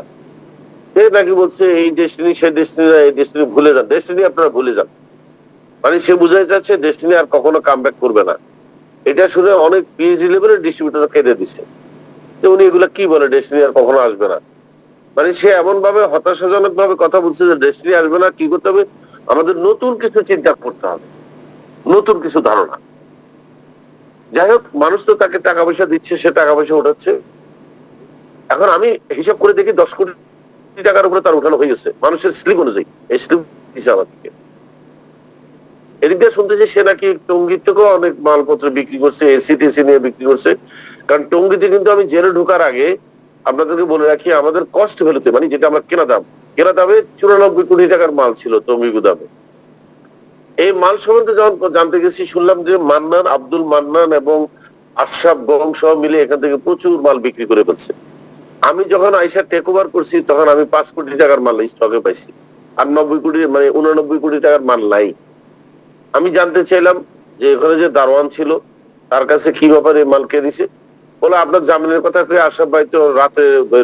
সে নাকি বলছে এই ডেস্টিনি, সেই ডেস্টিনি, এই ডেস্টিনি ভুলে যান, ডেস্টিনি আপনারা ভুলে যান। মানে সে বুঝাই যাচ্ছে ডেস্টিনি আর কখনো কাম ব্যাক করবে না। এটা শুনে অনেক পিএইচডি লেভেলের ডিস্ট্রিবিউটর কেঁদে দিচ্ছে যে উনি এগুলা কি বলে, ডেস্টিনি আর কখনো আসবে না। মানে সে এমন ভাবে হতাশাজনক ভাবে কথা বলছে যে ডেস্টিনি আসবে না, কি করতে হবে, আমাদের নতুন কিছু চিন্তা করতে হবে, নতুন কিছু ধারণা। যাই হোক, মানুষ তো তাকে টাকা পয়সা দিচ্ছে, সে টাকা পয়সা উঠাচ্ছে। এখন আমি হিসাব করে দেখি 10 কোটি টাকার উপরে তার উঠানো হয়ে গেছে মানুষের স্লিপ অনুযায়ী। এই স্লিপ দিচ্ছে আমাকে। এদিক দিয়ে শুনতেছি সে নাকি টঙ্গীর থেকেও অনেক মালপত্র বিক্রি করছে, এসিটিসি নিয়ে বিক্রি করছে। কারণ টঙ্গীতে কিন্তু আমি জেলে ঢোকার আগে আপনাদেরকে বলে রাখি, আমাদের কস্ট ভ্যালুতে, মানে যেটা আমার কেনা দামে 94 কোটি টাকার মাল ছিল টঙ্গী গুদামে। এই মাল সম্বন্ধে যখন জানতে গেছি, শুনলাম যে মান্নান, আব্দুল মান্নান এবং আশরাফ বংশ মিলে এখান থেকে প্রচুর মাল বিক্রি করে ফেলছে। আমি যখন আইসা টেক ওভার করছি, তখন আমি 5 কোটি টাকার মাল স্টকে পাইছি, আর 90 কোটি, মানে 89 কোটি টাকার মাল নাই। আমি জানতে চাইলাম যে এখানে যে দারোয়ান ছিল তার কাছে কি ব্যাপারে মাল কে দিছে। বলে আপনার জামিনের কথা করে আশরাফ ভাই তো রাতে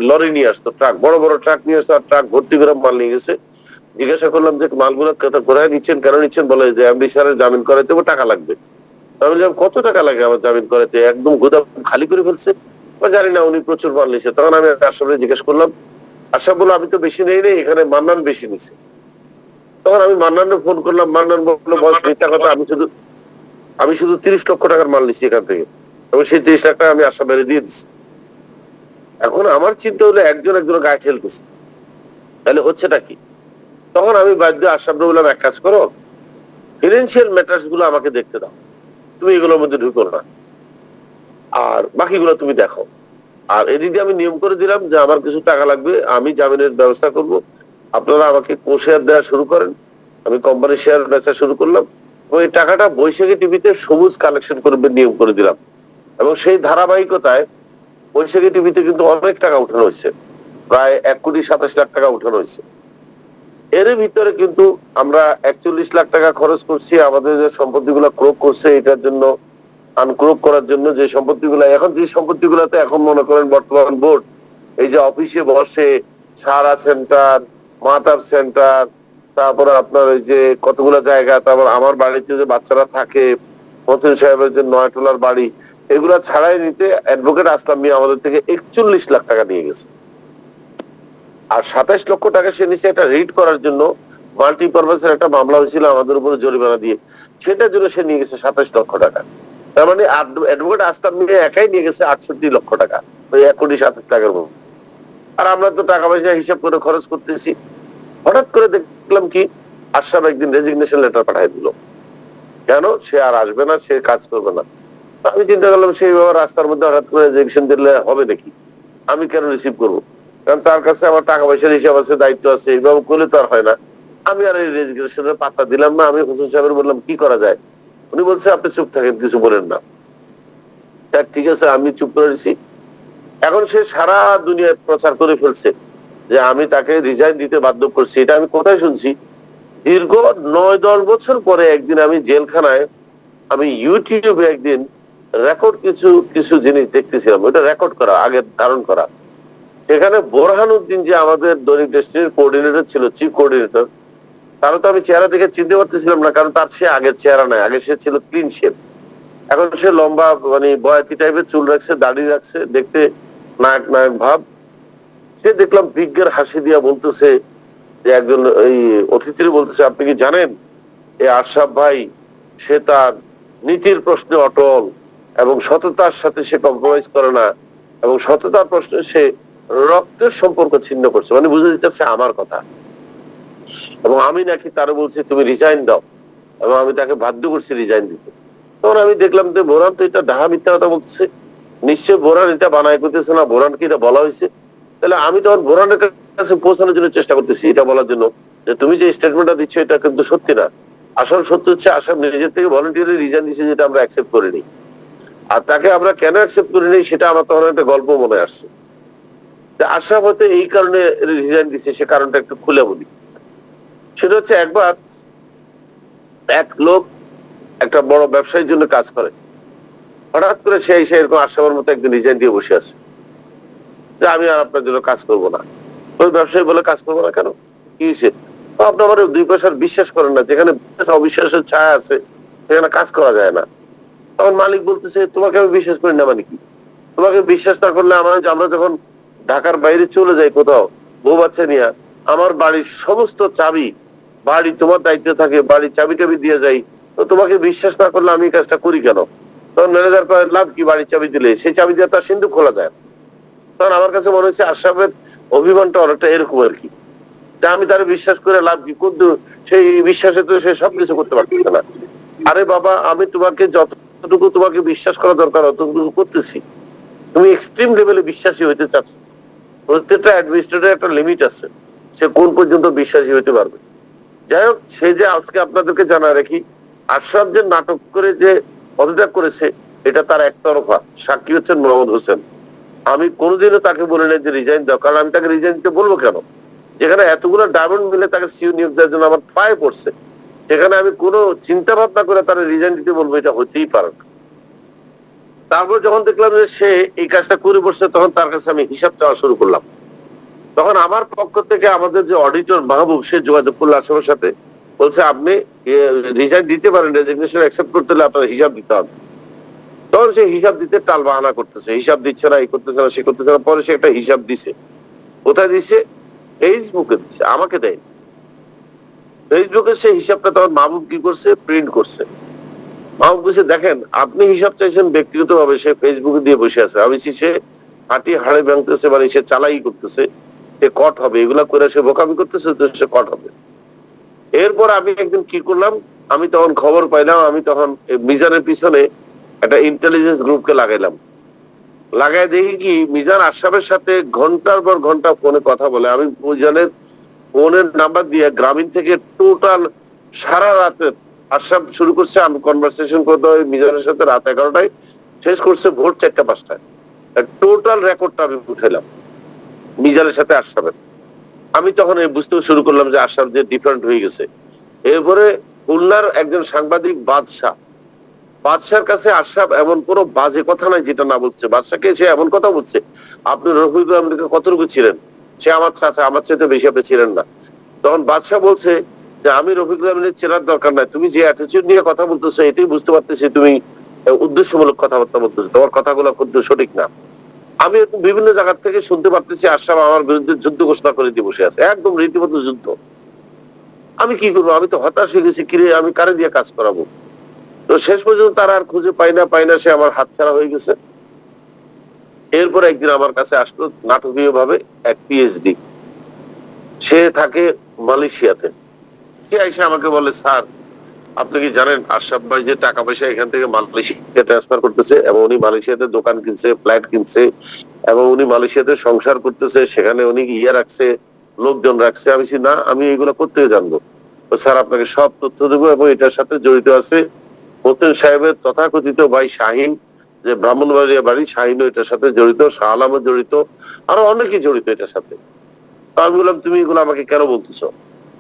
লরি নিয়ে আসতো, ট্রাক, বড় বড় ট্রাক নিয়ে আসতো, আর ট্রাক ভর্তি করে মাল নিয়ে গেছে। জিজ্ঞাসা করলাম যে মালগুলো কোথায় নিচ্ছেন, কেন নিচ্ছেন? বলে যে এমডি স্যারের জামিন করাইতে টাকা লাগবে। আমি বললাম কত টাকা লাগে আমার জামিন করাইতে, একদম গোদাম খালি করে ফেলছে। জানি না, উনি প্রচুর মাল নিছে। তখন আমি আশরাফকে জিজ্ঞেস করলাম, আশরাফ বললো আমি তো বেশি নেই নেই, এখানে মান্নান বেশি নিছে। তখন আমি মান্নানকে ফোন করলাম, মান্নান বললো বস মিথ্যা কথা, আমি শুধু 30 লক্ষ টাকার মাল নিচ্ছি এখান থেকে, এবং সেই 30 লাখ টাকা আমি আশরাফ ভাইরে দিয়ে দিচ্ছি। এখন আমার চিন্তা হলো একজন একজনের গায়ে ঠেলতেছে, তাহলে হচ্ছেটা কি? তখন আমি বাধ্য আশরাফকে বললাম এক কাজ করো, ফিনান্সিয়াল ম্যাটার্স গুলো আমাকে দেখতে দাও, তুমি এগুলোর মধ্যে ঢুকো না, আর বাকিগুলো তুমি দেখো। আর এদিকে আমি নিয়ম করে দিলাম যে আমার কিছু টাকা লাগবে, আমি জামিনের ব্যবস্থা করব, আপনারা আমাকে কোশেয়ার দেওয়া শুরু করেন। আমি কোম্পানি শেয়ার বেচা শুরু করলাম। ওই টাকাটা বৈশাখী টিভিতে সবুজ কালেকশন করবে নিয়ম করে দিলাম। এবং সেই ধারাবাহিকতায় বৈশাখী টিভিতে কিন্তু অনেক টাকা উঠানো হয়েছে, প্রায় 1,27,00,000 টাকা উঠানো হয়েছে। এর ভিতরে কিন্তু আমরা 41 লাখ টাকা খরচ করছি আমাদের যে সম্পত্তিগুলো ক্রোক করছে এটার জন্য, আনক্রোক করার জন্য। যে সম্পত্তিগুলো এখন, যে সম্পত্তিগুলোতে এখন মনে করেন বর্তমান বোর্ড এই যে অফিসে বসে, সারা সেন্টার, মাতাব সেন্টার, তারপরে আপনার ওই যে কতগুলো জায়গা, তারপর আমার বাড়িতে যে বাচ্চারা থাকে, মতিন সাহেবের যে 9 তলার বাড়ি, এগুলা ছাড়াই নিতে অ্যাডভোকেট আসলাম মিয়া আমাদের থেকে 41 লাখ টাকা নিয়ে গেছে। আর 27 লক্ষ টাকা সে নিচে একটা রিড করার জন্য, মাল্টিপারপাসের একটা মামলা হয়েছিল আমাদের উপরে জরিমানা দিয়ে, সেটার জন্য সে নিয়ে গেছে 27 লক্ষ টাকা। তার মানে অ্যাডভোকেট আসলাম মিয়া একাই নিয়ে গেছে 68 লক্ষ টাকা, ওই 1,27,00,000 মতো। আর আমরা তো টাকা পয়সা হিসাব করে খরচ করতেছি। হঠাৎ করে দেখলাম কি, আশরাফ একদিন রেজিগনেশন লেটার পাঠিয়ে দিল। কেন? সে আর আসবে না, সে কাজ করবে না। আমি চিন্তা করলাম সেই ব্যাপার রাস্তার মধ্যে হঠাৎ করে রেজিগনেশন দিলে হবে নাকি, আমি কেন রিসিভ করবো? কারণ তার কাছে আমার টাকা পয়সার হিসাব আছে, দায়িত্ব আছে, এইভাবে করলে তো আর হয় না। আমি আর এই রেজিগনেশনের পাত্তা দিলাম না। আমি হোসেন সাহেবের বললাম কি করা যায়। উনি বলছে আপনি চুপ থাকেন, কিছু বলেন না। ঠিক আছে, আমি চুপ করে দিছি। এখন সে সারা দুনিয়ায় প্রচার করে ফেলছে যে আমি তাকে রিজাইন দিতে বাধ্য করছি। এটা আমি কোথায় শুনছি? দীর্ঘ 9-10 বছর পরে একদিন আমি জেলখানায় আমি ইউটিউবে একদিন রেকর্ড কিছু কিছু জিনিস দেখতেছিলাম, ওটা রেকর্ড করা, আগে ধারণ করা। সেখানে বোরহানউদ্দিন যে আমাদের দৈনিক দেশটির কোঅর্ডিনেটর ছিল, চিফ কোঅর্ডিনেটর, তারও তো আমি চেহারা দেখে চিনতে পারতেছিলাম না, কারণ তার সে আগের চেহারা নাই, আগে সে ছিল ক্লিন শেপ। এখন সে লম্বা মানে বয়াতি টাইপের চুল রাখছে, দাড়ি রাখছে, দেখতে নায়ক নায়ক ভাব। সে দেখলাম বিজ্ঞের হাসি দিয়া বলতেছে যে একজন এই অতিথির বলতেছে, আপনি কি জানেন এই আশরাফ ভাই, সে তার নীতির প্রশ্নে অটল এবং সততার সাথে সে কম্প্রোমাইজ করে না, এবং সততার প্রশ্নে সে রক্তের সম্পর্ক ছিন্ন করছে, মানে বুঝে দিচ্ছে আমার কথা। এবং আমি নাকি তারা বলছি তুমি রিজাইন দাও, এবং আমি তাকে বাধ্য করছি রিজাইন দিতে। তখন আমি দেখলাম যে বোরহান তো এটা ডাহা মিথ্যা কথা বলতেছে, নিশ্চয় বোরহান এটা বানায় করতেছে না, বোরহানকে এটা বলা হয়েছে। তাহলে আমি তখন বোরহানের কাছে পৌঁছানোর জন্য চেষ্টা করতেছি, এটা বলার জন্য যে তুমি যে স্টেটমেন্টটা দিচ্ছ এটা কিন্তু সত্যি না। আসল সত্য হচ্ছে আসাম নিজের থেকে ভলেন্টিয়ারলি রিজাইন দিচ্ছে, যেটা আমরা অ্যাকসেপ্ট করিনি। আর তাকে আমরা কেন অ্যাকসেপ্ট করিনি সেটা আমার তখন একটা গল্প মনে আসছে। আশরাফ হয়তো এই কারণে রিজাইন দিচ্ছে, সে কারণটা একটু খুলে বলি। সেটা হচ্ছে একবার এক লোক একটা বড় ব্যবসায়ীর জন্য কাজ করে, হঠাৎ করে সে এসে এরকম আশরাফের মতো একদিন রিজাইন দিয়ে বসে আছে যে আমি আর আপনার জন্য কাজ করব না। ওই ব্যবসায়ী বলে কাজ করবো না কেন, কি হয়েছে? আপনি আমার 2 পয়সার বিশ্বাস করেন না, যেখানে অবিশ্বাসের ছায়া আছে সেখানে কাজ করা যায় না। তখন মালিক বলতেছে তোমাকে আমি বিশ্বাস করি না মানে কি? তোমাকে বিশ্বাস না করলে আমরা যখন ঢাকার বাইরে চলে যাই কোথাও বউ বাচ্চা নিয়ে, আমার বাড়ির সমস্ত চাবি, বাড়ি তোমার দায়িত্বে থাকে, বাড়ির চাবি টাবি দিয়ে যাই, তো তোমাকে বিশ্বাস না করলে আমি কাজটা করি কেন? তখন ম্যানেজার কয় লাভ কি, বাড়ির চাবি দিলে সেই চাবি দিয়ে তার সিন্ধুক খোলা যায়। তখন আমার কাছে মনে হচ্ছে আশরাফের অভিমানটা অনেকটা এরকম আর কি, যে আমি তার বিশ্বাস করে লাভ কি, কিন্তু সেই বিশ্বাসে তো সে সবকিছু করতে পারতেছে না। আরে বাবা, আমি তোমাকে যতটুকু তোমাকে বিশ্বাস করা দরকার অতটুকু করতেছি, তুমি এক্সট্রিম লেভেলে বিশ্বাসী হইতে চাচ্ছ। প্রত্যেকটা অ্যাডমিনিস্ট্রেটর একটা লিমিট আছে, সে কোন পর্যন্ত বিশ্বাসী হইতে পারবে। যাই হোক, সে যে আজকে আপনাদেরকে জানায় রাখি, আশরাফ যে নাটক করে যে পদত্যাগ করেছে এটা তার একতরফা, সাক্ষী হচ্ছেন মোহাম্মদ হোসেন। আমি কোনোদিনও তাকে বলি নাই যে রিজাইন দাও, কারণ আমি তাকে রিজাইন দিতে বলবো কেন? যেখানে এতগুলো ডায়মন্ড মিলে তাকে সিইও নিয়োগ দেওয়ার জন্য আমার পায়ে পড়ছে, সেখানে আমি কোনো চিন্তা ভাবনা করে তারা রিজাইন দিতে বলবো, এটা হতেই পারে না। তারপর যখন দেখলাম যে সে এই কাজটা করে বসছে, তখন তার কাছে আমি হিসাব চাওয়া শুরু করলাম। তখন আমার পক্ষ থেকে আমাদের যে অডিটর মাহবুব, সে যোগাযোগ করলো আসামের সাথে, বলছে আপনি রিজাইন দিতে পারেন, রেজিগনেশন অ্যাকসেপ্ট করতে হলে আপনার হিসাব দিতে হবে। তখন সে হিসাব দিতে টাল বাহানা করতেছে, হিসাব দিচ্ছে না, এই করতেছে না, সে করতেছে না। পরে সে একটা হিসাব দিছে। কোথায় দিছে? ফেসবুকে দিচ্ছে, আমাকে দেয়। ফেসবুকে সে হিসাবটা তখন মাহবুব কি করছে, প্রিন্ট করছে। মাহবুব বলছে দেখেন, আপনি হিসাব চাইছেন ব্যক্তিগত ভাবে, সে ফেসবুকে দিয়ে বসে আছে। আমি সে হাঁটি হাড়ে ভাঙতেছে, মানে সে চালাই করতেছে, সে কট হবে, এগুলা করে সে বোকামি করতেছে, তো সে কট হবে। এরপর আমি একদিন কি করলাম, আমি তখন খবর পাইলাম, আমি তখন মিজানের পিছনে একটা ইন্টেলিজেন্স গ্রুপকে লাগাইলাম। লাগাই দেখি কি, মিজান আশরাফের সাথে ঘন্টার পর ঘন্টা ফোনে কথা বলে। আমি মিজানের ফোনের নাম্বার দিয়ে গ্রামীণ থেকে টোটাল সারা রাতে আশরাফ শুরু করছে, আমি কনভারসেশন করতে হয় মিজানের সাথে রাত 11টায়, শেষ করছে ভোর 4টা-5টায়। টোটাল রেকর্ডটা আমি উঠাইলাম মিজানের সাথে আশরাফের। আমি তখন বুঝতে শুরু করলাম যে আশরাফ যে ডিফারেন্ট হয়ে গেছে। এরপরে খুলনার একজন সাংবাদিক বাদশার কাছে আশরাফ এমন কোন বাজে কথা নাই যেটা না বলছে। বাদশাকে সে এমন কথা বলছে, আপনি রফিকুল আহমেদকে কতটুকু ছিলেন? সে আমার চাচা, আমার চাইতে বেশি আপনি ছিলেন না। তখন বাদশা বলছে যে আমি রফিকুল আহমেদের চেনার দরকার নাই, তুমি যে অ্যাটিটিউড নিয়ে কথা বলতেছো এটাই বুঝতে পারতেছি তুমি উদ্দেশ্যমূলক কথাবার্তা বলতেছো, তোমার কথাগুলো কিন্তু সঠিক না। আমি বিভিন্ন জায়গা থেকে শুনতে পারতেছি আশরাফ আমার বিরুদ্ধে যুদ্ধ ঘোষণা করে দিয়ে বসে আছে, একদম রীতিমতো যুদ্ধ। আমি কি করবো? আমি তো হতাশ হয়ে গেছি, কিরে আমি কারে দিয়ে কাজ করাবো? তো শেষ পর্যন্ত তারা আর খুঁজে পাই না, সে আমার হাতছাড়া হয়ে গেছে। এরপর একদিন আমার কাছে আসলো নাটকীয় ভাবে এক পিএইচডি, সে থাকে মালয়েশিয়াতে। সে এসে আমাকে বলে, স্যার আপনি কি জানেন আশরাফ ভাই যে টাকা পয়সা এখান থেকে মালয়েশিয়া ট্রান্সফার করতেছে, এবং উনি মালয়েশিয়াতে দোকান কিনছে, ফ্ল্যাট কিনছে, এবং উনি মালয়েশিয়াতে সংসার করতেছে, সেখানে উনি রাখছে, লোকজন রাখছে। আমি না, আমি এগুলো করতে জানবো। তো স্যার আপনাকে সব তথ্য দেবো, এবং এটার সাথে জড়িত আছে মতিন সাহেবের তথাকথিত ভাই শাহিন, যে ব্রাহ্মণবাড়িয়া বাড়ি, শাহিনও এটার সাথে জড়িত, শাহ আলমও জড়িত, আরো অনেকেই জড়িত এটার সাথে। আমি বললাম তুমি এগুলো আমাকে কেন বলতেছো?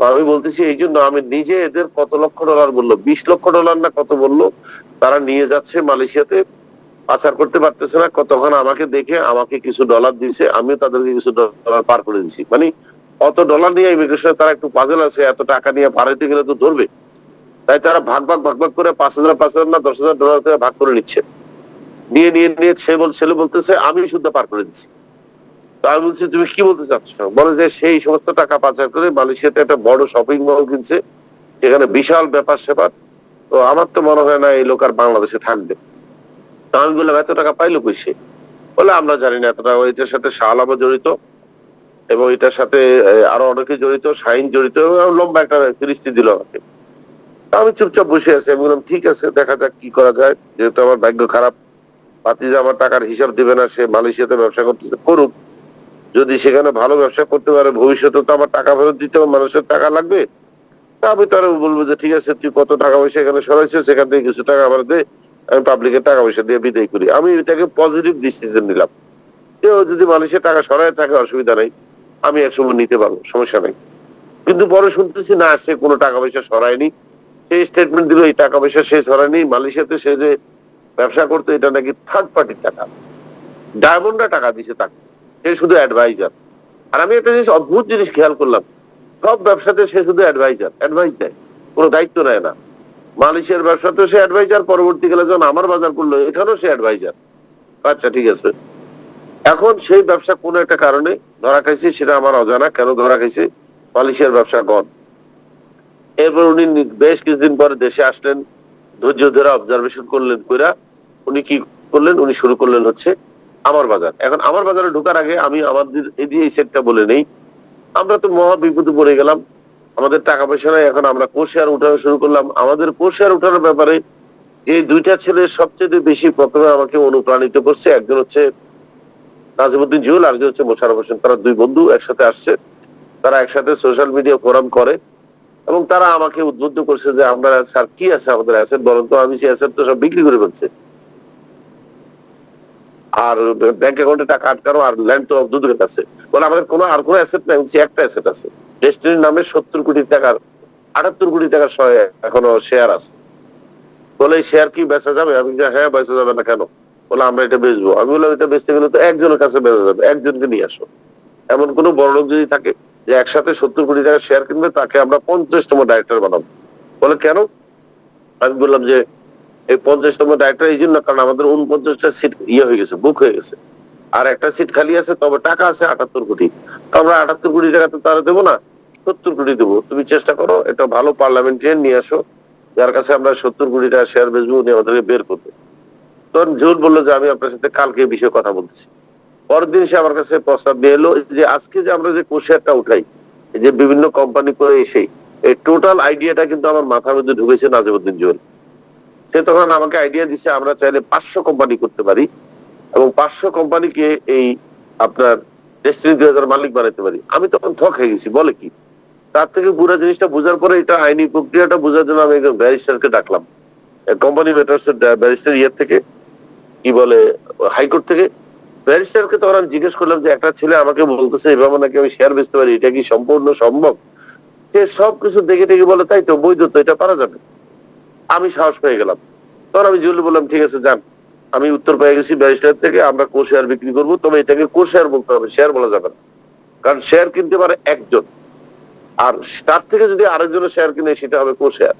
আমি বলতেছি এই জন্য আমি নিজে এদের কত লক্ষ ডলার বললো, 20 লক্ষ ডলার না কত বললো, তারা নিয়ে যাচ্ছে মালয়েশিয়াতে, পাচার করতে পারতেছে না। তখন আমাকে দেখে আমাকে কিছু ডলার দিছে, আমিও তাদেরকে কিছু ডলার পার করে দিচ্ছি। মানে অত ডলার নিয়ে ইমিগ্রেশনে তারা একটু পাজল আছে, এত টাকা নিয়ে পার হইতে গেলে তো ধরবে। তাই তারা ভাগ করে 5,000 না 10,000 ডলার করে ভাগ করে নিচ্ছে। নিয়ে নিয়ে নিয়ে ছেলে বলতেছে আমি শুদ্ধ পার করে দিচ্ছি। তো আমি বলছি তুমি কি বলতে চাচ্ছ? বলে যে সেই সমস্ত টাকা পাচার করে মালয়েশিয়াতে একটা বড় শপিং মল কিনছে, সেখানে বিশাল ব্যাপার স্যাপার। তো আমার তো মনে হয় না এই লোক আর বাংলাদেশে থাকবে। তো আমি বললাম এত টাকা পাইলো কই সে? বলে আমরা জানি না, এত টাকা এটার সাথে শাহ আলমও জড়িত এবং এটার সাথে আরো অনেকে জড়িত, শাহিন জড়িত, এবং লম্বা একটা ফিরিস্তি দিল আমাকে। আমি চুপচাপ বসে আছি। আমি বললাম ঠিক আছে, দেখা যাক কি করা যায়, যেহেতু আমার ভাগ্য খারাপ। ভাতিজা আমার টাকার হিসাব দিবে না, সে মালয়েশিয়াতে ব্যবসা করতেছে, করুক। যদি সেখানে ভালো ব্যবসা করতে পারে ভবিষ্যতে তো আমার টাকা ফেরত দিতেও মানুষের টাকা লাগবে। তা আমি তারা বলবো যে ঠিক আছে, তুই কত টাকা পয়সা এখানে সরাইছিস, সেখান থেকে কিছু টাকা আমার দে, আমি পাবলিকের টাকা পয়সা দিয়ে বিদায় করি। আমি এটাকে পজিটিভ ডিসিশন নিলাম যে ও যদি মানুষের টাকা সরায় থাকে অসুবিধা নাই, আমি একসময় নিতে পারবো, সমস্যা নাই। কিন্তু পরে শুনতেছি না, সে কোনো টাকা পয়সা সরায়নি। সেই স্টেটমেন্ট দিল এই টাকা পয়সা সে সরায়নি। মালয়েশিয়াতে সে যে ব্যবসা করতো এটা নাকি থার্ড পার্টির টাকা, ডায়মন্ডরা টাকা দিছে তাকে, সে শুধু অ্যাডভাইজার। আর আমি একটা জিনিস, অদ্ভুত জিনিস খেয়াল করলাম, সব ব্যবসাতে সে শুধু অ্যাডভাইস দেয়, কোনো দায়িত্ব নেয় না। মালয়েশিয়ার ব্যবসাতেও সে অ্যাডভাইজার, পরবর্তীকালে যখন আমার বাজার করলো এখানেও সে অ্যাডভাইজার। আচ্ছা ঠিক আছে, এখন সেই ব্যবসা কোন একটা কারণে ধরা খাইছে, সেটা আমার অজানা, কেন ধরা খাইছে। মালয়েশিয়ার ব্যবসা গন। এরপর উনি বেশ কিছুদিন পরে দেশে আসলেন, ধৈর্য ধরে অবজারভেশন করলেন, কইরা উনি কি করলেন, উনি শুরু করলেন হচ্ছে আমার বাজার। এখন আমার বাজারে ঢোকার আগে আমি আমাদের এই সেটটা বলে নেই, আমরা তো মহা বিপদে পড়ে গেলাম। আমাদের টাকা পয়সা নাই, এখন আমরা কোষেয়ার উঠানো শুরু করলাম। আমাদের কোষেয়ার উঠানোর ব্যাপারে এই দুইটা ছেলে সবচেয়ে বেশি প্রথমে আমাকে অনুপ্রাণিত করছে। একজন হচ্ছে নাজিমউদ্দিন জুয়েল, আরেকজন হচ্ছে মোশাররফ হোসেন। তারা দুই বন্ধু একসাথে আসছে, তারা একসাথে সোশ্যাল মিডিয়া ফোরাম করে এবং তারা আমাকে উদ্বুদ্ধ করছে যে আমরা স্যার কি আছে আমাদের অ্যাসেট বলেন তো। আমি সেই অ্যাসেট তো সব বিক্রি করে ফেলছে, আর ব্যাংক অ্যাকাউন্টে টাকা আটকানো, আর ল্যান্ড তো দুদকের কাছে। বলে আমাদের কোনো আর কোনো অ্যাসেট নাই, একটা অ্যাসেট আছে, ডেস্টিনির নামে 70 কোটি টাকার 78 কোটি টাকার এখনো শেয়ার আছে। বলে এই শেয়ার কি বেচা যাবে? আমি হ্যাঁ বেচা যাবে না কেন? বলে আমরা এটা বেচবো। আমি বললাম এটা বেচতে গেলে তো একজনের কাছে বেচা যাবে, একজনকে নিয়ে আসো। এমন কোন বড় লোক যদি থাকে যে একসাথে 70 কোটি টাকার শেয়ার কিনবে, তাকে আমরা 50তম ডাইরেক্টর বানাবো। বলে কেন? আমি বললাম যে এই 50তম ডাইরেক্টর এই জন্য, কারণ আমাদের 49টা সিট হয়ে গেছে, বুক হয়ে গেছে, আর একটা সিট খালি আছে, তবে টাকা আছে 78 কোটি। তো আমরা 78 কোটি টাকা তো তারা দেবো না, 70 কোটি দেবো। তুমি চেষ্টা করো, এটা ভালো পার্লামেন্টারিয়ান নিয়ে আসো, যার কাছে আমরা 70 কোটি টাকা শেয়ার বেচবো, উনি আমাদেরকে বের করবে। তখন জুল বললো যে আমি আপনার সাথে কালকে এই বিষয়ে কথা বলতেছি। পরের দিন সে আমার কাছে প্রস্তাব দিয়ে এলো যে আজকে যে আমরা যে কোষেয়ারটা উঠাই, এই যে বিভিন্ন কোম্পানি করে এসে, এই টোটাল আইডিয়াটা কিন্তু আমার মাথার মধ্যে ঢুকেছে নাজিমউদ্দিন জুয়েল। সে তখন আমাকে আইডিয়া দিচ্ছে আমরা চাইলে 500 কোম্পানি করতে পারি এবং 500 কোম্পানিকে এই আপনার ডেস্টিনি 2000 মালিক বানাইতে পারি। আমি তখন থক হয়ে গেছি, বলে কি? তার থেকে পুরো জিনিসটা বোঝার পরে এটা আইনি প্রক্রিয়াটা বোঝার জন্য আমি একজন ব্যারিস্টারকে ডাকলাম, কোম্পানি ম্যাটার্স ব্যারিস্টার ইয়ের থেকে, কি বলে, হাইকোর্ট থেকে। ব্যারিস্টারকে তখন আমি জিজ্ঞেস করলাম যে একটা ছেলে আমাকে বলতেছে এভাবে নাকি আমি শেয়ার বেচতে পারি, এটা কি সম্পূর্ণ সম্ভব? সে সবকিছু দেখে দেখে বলে তাই তো, বৈধ তো, এটা পারা যাবে। আমি সাহস পেয়ে গেলাম। তখন আমি জুয়েল বললাম ঠিক আছে যান, আমি উত্তর পেয়ে গেছি ব্যারিস্টার থেকে, আমরা কো শেয়ার বিক্রি করবো, তবে এটাকে কো শেয়ার বলতে হবে, শেয়ার বলা যাবে না। কারণ শেয়ার কিনতে পারে একজন, আর তার থেকে যদি আরেকজনের শেয়ার কিনে সেটা হবে কো শেয়ার।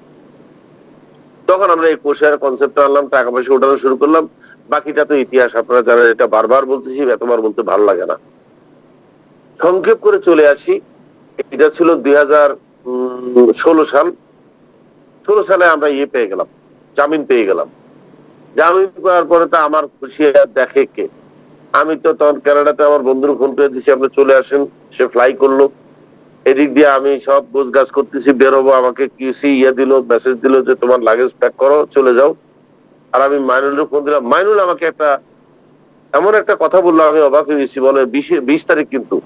তখন আমরা এই কো শেয়ার কনসেপ্ট আনলাম, টাকা পয়সা উঠানো শুরু করলাম। বাকিটা তো ইতিহাস, আপনারা জানেন, এটা বারবার বলতেছি, এতবার বলতে ভালো লাগে না। সংক্ষেপ করে চলে আসি, এটা ছিল 2016 সাল। 16 সালে আমরা পেয়ে গেলাম, জামিন পেয়ে গেলাম। জামিন পাওয়ার পরে তো আমার খুশি দেখে কে? আমি তো তখন কানাডাতে আমার বন্ধুর ফোন করে দিছি আপনি চলে আসেন, সে ফ্লাই করলো। এদিক দিয়ে আমি সব গোছ গাছ করতেছি, বেরোবো, আমাকে কিউসি দিল, মেসেজ দিল যে তোমার লাগেজ প্যাক করো চলে যাও। আর আমি মাইনুলের ফোন দিলাম, মাইনুল আমাকে এমন একটা কথা বললো, আমি অবাক হয়ে গেছি। বলে 20 তারিখ, কিন্তু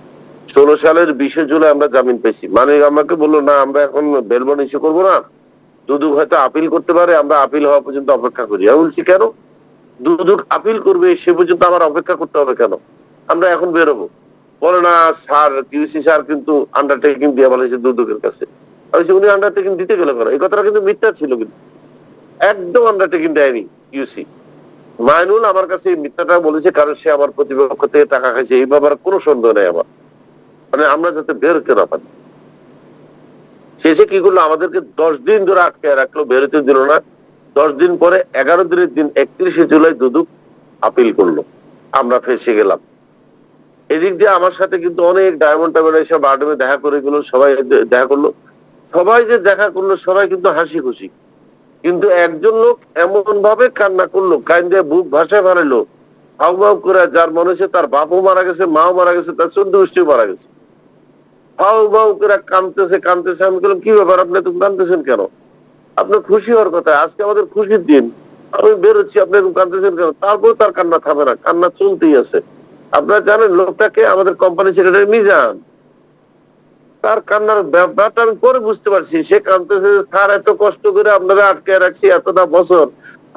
16 সালের 20 জুলাই আমরা জামিন পেয়েছি। মানে আমাকে বললো না আমরা এখন বেলবন ইস্যু করবো না, দুদক হয়তো আপিল করতে পারে, আমরা আপিল হওয়া পর্যন্ত অপেক্ষা করি। আমি বলছি কেন? দুদক আপিল করবে সে পর্যন্ত আমার অপেক্ষা করতে হবে কেন? আমরা এখন বেরোবো। বলে না স্যার, কিউসি স্যার কিন্তু আন্ডারটেকিং দিয়ে বলেছে দুদকের কাছে। আমি বলছি, উনি আন্ডারটেকিং দিতে গেল কেন? এই কথাটা কিন্তু মিথ্যা ছিল, কিন্তু একদম আন্ডারটেকিং দেয়নি ইউসি। মাইনুল আমার কাছে এই মিথ্যাটা বলেছে কারণ সে আমার প্রতিপক্ষ থেকে টাকা খাইছে, এই ব্যাপারে কোনো সন্দেহ নেই আমার, মানে আমরা যাতে বের হতে না পারি। শেষে কি করলো, আমাদেরকে 10 দিন ধরে আটকে রাখলো, বেরোতে দিল না। 10 দিন পরে 11 দিনের দিন 31শে জুলাই দুদক আপিল করলো, আমরা ফেসে গেলাম। এদিক দিয়ে আমার সাথে কিন্তু অনেক ডায়মন্ড টাইমন্ড এসে বারডেমে দেখা করে গেল, সবাই দেখা করলো। সবাই যে দেখা করলো সবাই কিন্তু হাসি খুশি, কিন্তু একজন লোক এমন ভাবে কান্না করলো, কান্দে বুক ভাষায় বাড়াইলো, হাউ মাউ করে, যার মনে হচ্ছে তার বাপও মারা গেছে, মাও মারা গেছে, তার 14 গোষ্ঠীও মারা গেছে। হাউ মাউ করে কাঁদতেছে কাঁদতেছে। আমি বললাম, কি ব্যাপার, আপনি তো কাঁদতেছেন কেন? আপনার খুশি হওয়ার কথা, আজকে আমাদের খুশির দিন, আমি বেরোচ্ছি, আপনি কাঁদতেছেন কেন? তারপর তার কান্না থামে না, কান্না চলতেই আছে। আপনারা জানেন লোকটাকে, আমাদের কোম্পানি সেক্রেটারি মিজান, তার কান্নার ব্যাপারটা আমি পরে বুঝতে পারছি। সে কাঁদতেছে, তার এত কষ্ট করে আপনারা আটকে রাখছি এতটা বছর,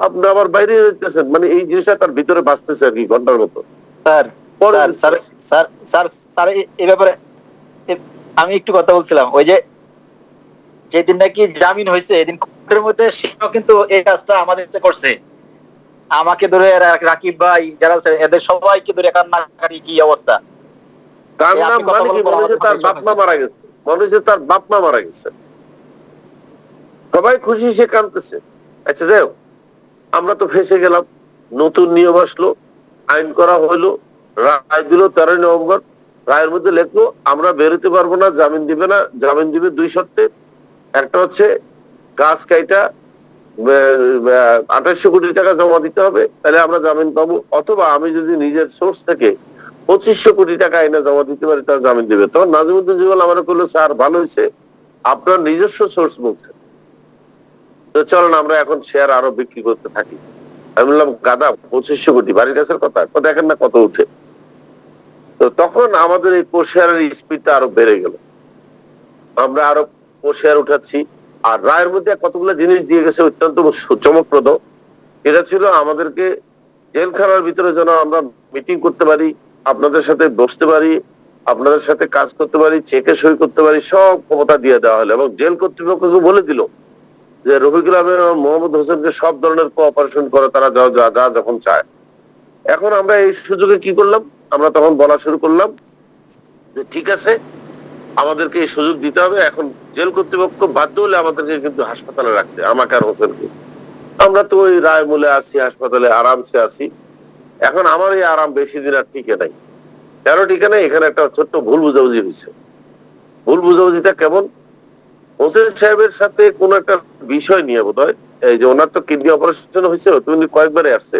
আপনি আবার বাইরে যেতেছেন, মানে এই জিনিসটা তার ভিতরে বাঁচতেছে আর কি, ঘন্টার মতো। স্যার পরে sir sir sir sir sir এই ব্যাপারে আমি একটু কথা বলছিলাম। ওই যে যেদিন নাকি জামিন হয়েছে, এদিন কোর্টের মধ্যে সেও কিন্তু এই কাজটা আমাদের সাথে করছে। আমাকে ধরে রাকিব ভাই যারা আছে, এদের সবাইকে ধরে কান্নাকাটি কি অবস্থা। তার নাম মানে কি, মনে হচ্ছে তার বাপ মা মারা গেছে, মনে হচ্ছে তার বাপ মা মারা গেছে। সবাই খুশি, সে কাঁদতেছে। আচ্ছা যাই হোক, আমরা তো ফেসে গেলাম। নতুন নিয়ম আসলো, আইন করা হলো, রায় দিল 13ই নভেম্বর। রায়ের মধ্যে লেখলো আমরা বেরোতে পারবো না, জামিন দিবে না। জামিন দিবে 2 শর্তে। একটা হচ্ছে গাছ কাইটা 2800 কোটি টাকা জমা দিতে হবে, তাহলে আমরা জামিন পাবো, অথবা আমি যদি নিজের সোর্স থেকে 2500 কোটি টাকা আইনে জমা দিতে পারি, তার জামিন দিবে। তখন নাজিমুদ্দিন জিবল আমার করলো, স্যার ভালো হয়েছে আপনার নিজস্ব সোর্স বলছেন, তো চলেন আমরা এখন শেয়ার আরো বিক্রি করতে থাকি। আমি বললাম, গাদা 2500 কোটি বাড়ির কাছের কথা, দেখেন না কত উঠে। তো তখন আমাদের এই কোশেয়ারের স্পিডটা আরো বেড়ে গেল, আমরা আরো কোশেয়ার উঠাচ্ছি। আর রায়ের মধ্যে কতগুলো জিনিস দিয়ে গেছে অত্যন্ত চমকপ্রদ। এটা ছিল আমাদেরকে জেলখানার ভিতরে যেন আমরা মিটিং করতে পারি, আপনাদের সাথে বসতে পারি, আপনাদের সাথে কাজ করতে পারি, চেকে সই করতে পারি, সব ক্ষমতা দিয়ে দেওয়া হলো। এবং জেল কর্তৃপক্ষকে বলে দিল যে রফিকুল আহমেদ এবং মোহাম্মদ হোসেনকে সব ধরনের কোঅপারেশন করে তারা যা যা যখন চায়। এখন আমরা এই সুযোগে কি করলাম, আমরা তখন বলা শুরু করলাম যে ঠিক আছে, আমাদেরকে এই সুযোগ দিতে হবে। এখন জেল কর্তৃপক্ষ বাধ্য হলে আমাদেরকে কিন্তু হাসপাতালে রাখতে, আমাকে আর হোসেনকে। আমরা তো ওই রায় মূলে আছি, হাসপাতালে আরামসে আছি। এখন আমার এই আরাম বেশি দিন আর টিকে নাই। কেন টিকে নাই? এখানে একটা ছোট্ট ভুল বুঝাবুঝি হয়েছে। ভুল বুঝাবুঝিটা কেমন? হোসেন সাহেবের সাথে কোন একটা বিষয় নিয়ে বোধ হয়, এই যে ওনার তো কিডনি অপারেশন হয়েছে, তুমি কয়েকবারে আসছে,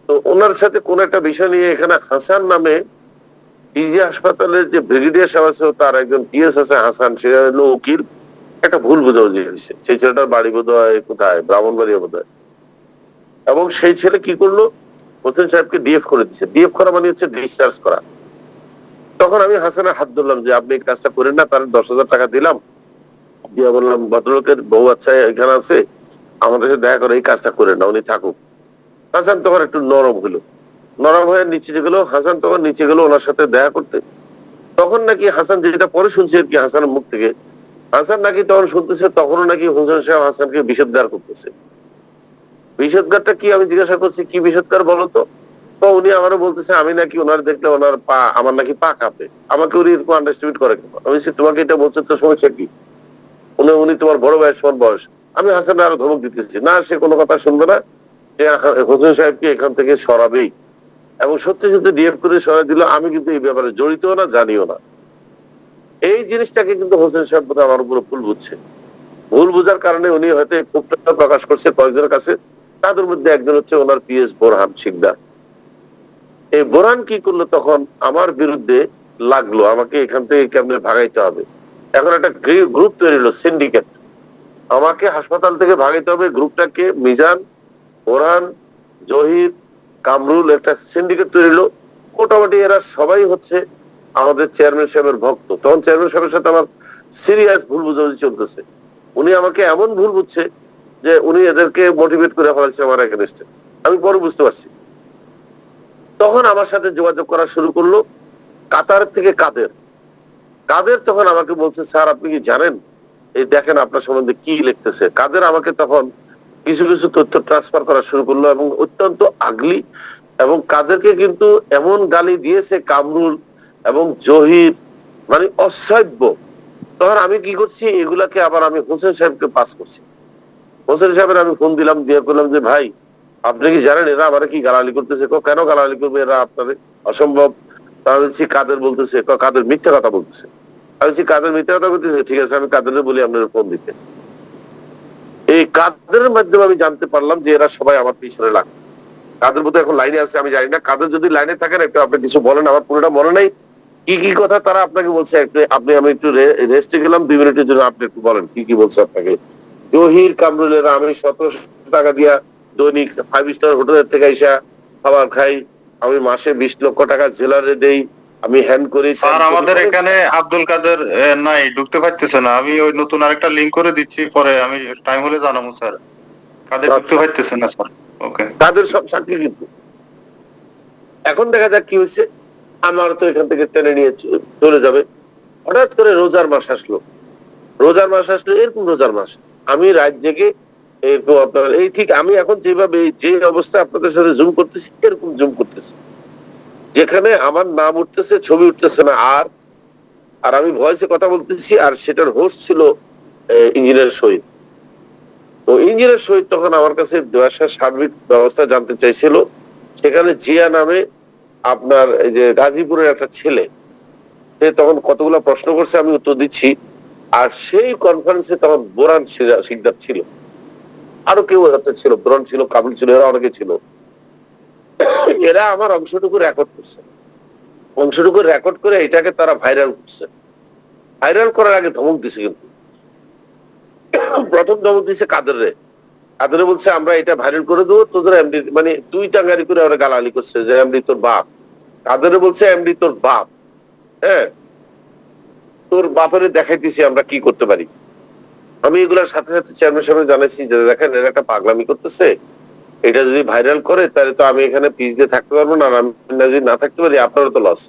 তো ওনার সাথে কোন একটা বিষয় নিয়ে এখানে হাসান নামে ডিজি হাসপাতালের যে ব্রিগেডিয়ার সাহেব আছে, তার একজন পিএস আছে হাসান, সে হলো উকিল। একটা ভুল বুঝাবুঝি হয়েছে। সেই ছেলেটার বাড়ি বোধ হয় কোথায়, ব্রাহ্মণবাড়িয়া বোধ হয়। এবং সেই ছেলে কি করলো, হোসেন সাহেবকে ডিএফ করে দিচ্ছে। ডিএফ করা মানে হচ্ছে ডিসচার্জ করা। তখন আমি হাসানের হাত ধরলাম যে আপনি এই কাজটা করেন না, তার 10,000 টাকা দিলাম, দিয়ে বললাম ভদ্রলোকের বউ আচ্ছা এখানে আছে, আমাদের সাথে দেখা করে এই কাজটা করেন না, উনি থাকুক। হাসান তখন একটু নরম হলো, নরম হয়ে নিচে গেল। হাসান তখন নিচে গেল ওনার সাথে দেখা করতে। তখন নাকি হাসান, যেটা পরে শুনছি আর কি হাসানের মুখ থেকে, হাসান নাকি তখন শুনতেছে তখনও নাকি হোসেন সাহেব হাসানকে বিষোদ্গার করতেছে। বিষোদ্গারটা কি আমি জিজ্ঞাসা করছি, কি বিষোদ্গার বলো তো? তো উনি আমারও বলতেছে আমি নাকি ওনার দেখলে ওনার পা, আমার নাকি পা কাঁপে। আমাকে উনি এরকম আন্ডারস্টিমেট করে কেন? আমি বলছি তোমাকে এটা বলছে তো সমস্যা কি? উনি তোমার বড় বয়স, সমান বয়স। আমি হাসান আরো ধমক দিতেছি, না সে কোনো কথা শুনবে না, সে হোসেন সাহেবকে এখান থেকে সরাবেই। এবং সত্যি সত্যি ডিএফ করে সরাই দিল। আমি কিন্তু এই ব্যাপারে জড়িত না, জানিও না। এই জিনিসটাকে কিন্তু হোসেন সাহেব বোধহয় আমার উপরে ভুল বুঝছে। ভুল বুঝার কারণে উনি হয়তো ক্ষোভটা প্রকাশ করছে কয়েকজনের কাছে। তাদের মধ্যে একজন হচ্ছে ওনার পিএস বোরহান শিকদার। এই বোরহান কি করলো, তখন আমার বিরুদ্ধে লাগলো, আমাকে এখান থেকে কেমনে ভাগাইতে হবে। এখন একটা গ্রুপ তৈরি হলো, সিন্ডিকেট। আমাকে হাসপাতাল থেকে ভাগাইতে হবে। গ্রুপটাকে মিজান, বোরহান, জহির, কামরুল, একটা সিন্ডিকেট তৈরি হলো। মোটামুটি এরা সবাই হচ্ছে আমাদের চেয়ারম্যান সাহেবের ভক্ত। তখন চেয়ারম্যান সাহেবের সাথে আমার সিরিয়াস ভুল বুঝাবুঝি চলতেছে। উনি আমাকে এমন ভুল বুঝছে যে উনি এদেরকে মোটিভেট করে ফেলাচ্ছে আমার এগেনস্টে। আমি পরে বুঝতে পারছি। তখন আমার সাথে যোগাযোগ করা শুরু করলো কাতার থেকে কাদের। কাদের তখন আমাকে বলছে, স্যার আপনি কি জানেন এই দেখেন আপনার সম্বন্ধে কি লিখতেছে। কাদের আমাকে তখন কিছু কিছু তথ্য ট্রান্সফার করা শুরু করলো এবং অত্যন্ত আগলি, এবং কাদেরকে কিন্তু এমন গালি দিয়েছে কামরুল এবং জহির, মানে অসভ্য। তখন আমি কি করছি, এগুলাকে আবার আমি হোসেন সাহেবকে পাস করছি। হোসেন সাহেবের আমি ফোন দিলাম, দিয়ে করলাম যে ভাই আপনি কি জানেন এরা আমার কি গালাগালি করতেছে? কেন গালাগালি করবে এরা আপনাদের? অসম্ভব। আমি বলছি কাদের বলতেছে? কাদের মিথ্যা কথা বলতেছে। আমি বলছি কাদের মিথ্যা কথা বলতেছে? ঠিক আছে আমি কাদের বলি আপনার ফোন দিতে। এই কাদের মাধ্যমে আমি জানতে পারলাম যে এরা সবাই আমার পিছনে লাগে। কাদের মধ্যে এখন লাইনে আছে আমি জানি না। কাদের যদি লাইনে থাকেন একটু আপনি কিছু বলেন, আমার পুরোটা মনে নাই কি কি কথা তারা আপনাকে বলছে। আপনি আমি একটু রেস্টে গেলাম 2 মিনিটের জন্য, আপনি একটু বলেন কি কি বলছে আপনাকে। জহির কামরুলেরা আমি 1700 টাকা দিয়া দৈনিক 5 স্টার হোটেলের থেকে আইসা খাবার খাই, আমি মাসে 20 লক্ষ টাকা জেলারে দেই, আমি হ্যান্ড করি। স্যার আমাদের এখানে আব্দুল কাদের নাই, ঢুকতে পারতেছে না। আমি ওই নতুন আরেকটা লিংক করে দিচ্ছি, পরে আমি টাইম হলে জানাবো স্যার। কাদের ঢুকতে পারতেছে না স্যার। ওকে, তাদের সব সাক্ষী কিন্তু। এখন দেখা যাক কি হয়েছে। আমার তো এখান থেকে টেনে নিয়ে চলে যাবে। হঠাৎ করে রোজার মাস আসলো, রোজার মাস আসলো, এরকম রোজার মাস আমি রাত জেগে এরকম আপনার এই ঠিক আমি এখন যেভাবে যে অবস্থায় আপনাদের সাথে জুম করতেছি এরকম জুম করতেছি, যেখানে আমার নাম উঠতেছে ছবি উঠতেছে না, আর আর আমি ভয়েসে কথা বলতেছি, আর সেটার হোস্ট ছিল ইঞ্জিনিয়ার শহীদ। তো ইঞ্জিনিয়ার শহীদ তখন আমার কাছে ব্যবসার সার্বিক ব্যবস্থা জানতে চাইছিল। সেখানে জিয়া নামে আপনার এই যে গাজীপুরের একটা ছেলে, সে তখন কতগুলো প্রশ্ন করছে, আমি উত্তর দিচ্ছি। আর সেই কনফারেন্সে তখন বোরান শিকদার ছিল, আরো কেউ হয়তো ছিল, বোরান ছিল, কাবুল ছিল, এরা অনেকে ছিল। এরা আমার অংশটুকু রেকর্ড করছে, অংশটুকু রেকর্ড করে এটাকে তারা ভাইরাল করছে। ভাইরাল করার আগে ধমক দিছে, কিন্তু প্রথম ধমক দিছে কাদেরে। কাদেরে বলছে আমরা এটা ভাইরাল করে দেবো, তোদের এমডি, মানে 2 টাঙ্গারি করে ওরা গালাগালি করছে যে এমডি তোর বাপ। কাদেরে বলছে এমডি তোর বাপ, হ্যাঁ তোর বাপের দেখাইতেছি আমরা কি করতে পারি। আমি এগুলোর সাথে সাথে চেয়ারম্যান সাহেব জানাইছি যে দেখেন এরা একটা পাগলামি করতেছে, এটা যদি ভাইরাল করে তাহলে তো আমি এখানে পিস দিয়ে থাকতে পারবো না, আর আমি যদি না থাকতে পারি আপনারও তো লস।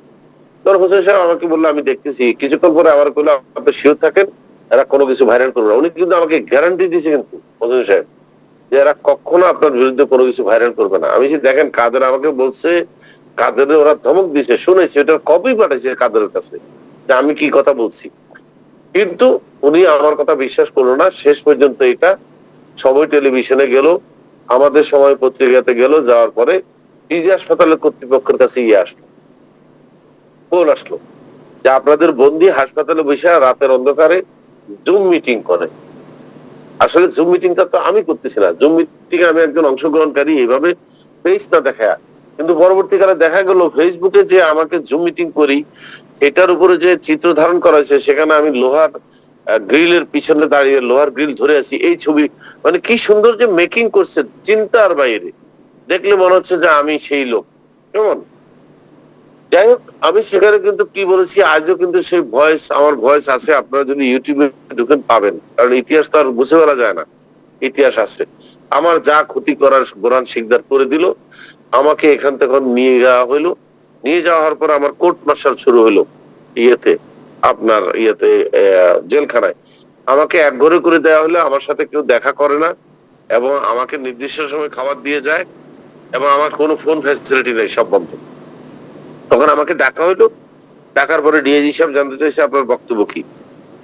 তোর হোসেন সাহেব আমাকে বললো আমি দেখতেছি। কিছুক্ষণ পরে আবার বললো আপনি শিওর থাকেন এরা কোনো কিছু ভাইরাল করবে না। উনি কিন্তু আমাকে গ্যারান্টি দিয়েছে কিন্তু হোসেন সাহেব যে এরা কখনো আপনার বিরুদ্ধে কোনো কিছু ভাইরাল করবে না। আমি দেখেন কাদের আমাকে বলছে, কাদের ওরা ধমক দিছে, শুনেছি, ওটার কপি পাঠাইছে কাদের কাছে যে আমি কি কথা বলছি। কিন্তু উনি আমার কথা বিশ্বাস করলো না। শেষ পর্যন্ত এটা সময় টেলিভিশনে গেল, আমাদের সময় পত্রিকাতে গেল, যাওয়ার পরে পিজি হাসপাতালের কর্তৃপক্ষের কাছে আসলো, ফোন আসলো যে আপনাদের বন্দি হাসপাতালে বসে রাতের অন্ধকারে জুম মিটিং করে। আসলে জুম মিটিংটা তো আমি করতেছি না, জুম মিটিং আমি একজন অংশগ্রহণকারী, এইভাবে ফেস না দেখা। কিন্তু পরবর্তীকালে দেখা গেল ফেসবুকে যে আমাকে জুম মিটিং করি সেটার উপরে যে চিত্র ধারণ করা হয়েছে, সেখানে আমি লোহার গ্রিলের পিছনে দাঁড়িয়ে লোহার গ্রিল ধরে আছি, এই ছবি। মানে কি সুন্দর যে মেকিং করছে, চিন্তার বাইরে। দেখলে মনে হচ্ছে যে আমি সেই লোক, কেমন। যাই হোক, আমি সেখানে কিন্তু কি বলেছি আজও কিন্তু সেই ভয়েস, আমার ভয়েস আছে, আপনারা যদি ইউটিউবে ঢুকেন পাবেন, কারণ ইতিহাস তো আর বুঝে ফেলা যায় না, ইতিহাস আছে। আমার যা ক্ষতি করার বোরান শিকদার করে দিল, আমাকে এখান থেকে নিয়ে যাওয়া হইলো। নিয়ে যাওয়ার পর আমার কোর্ট মার্শাল শুরু হলো ইয়েতে, আপনার ইয়েতে জেলখানায়। আমাকে এক ঘরে করে দেওয়া হলো, আমার সাথে কেউ দেখা করে না, এবং আমাকে নির্দিষ্ট সময় খাবার দিয়ে যায়, এবং আমার কোনো ফোন ফ্যাসিলিটি নেই, সব বন্ধ। তখন আমাকে ডাকা হইলো, ডাকার পরে ডিআইজি সাহেব জানতে চাইছে আপনার বক্তব্য কি।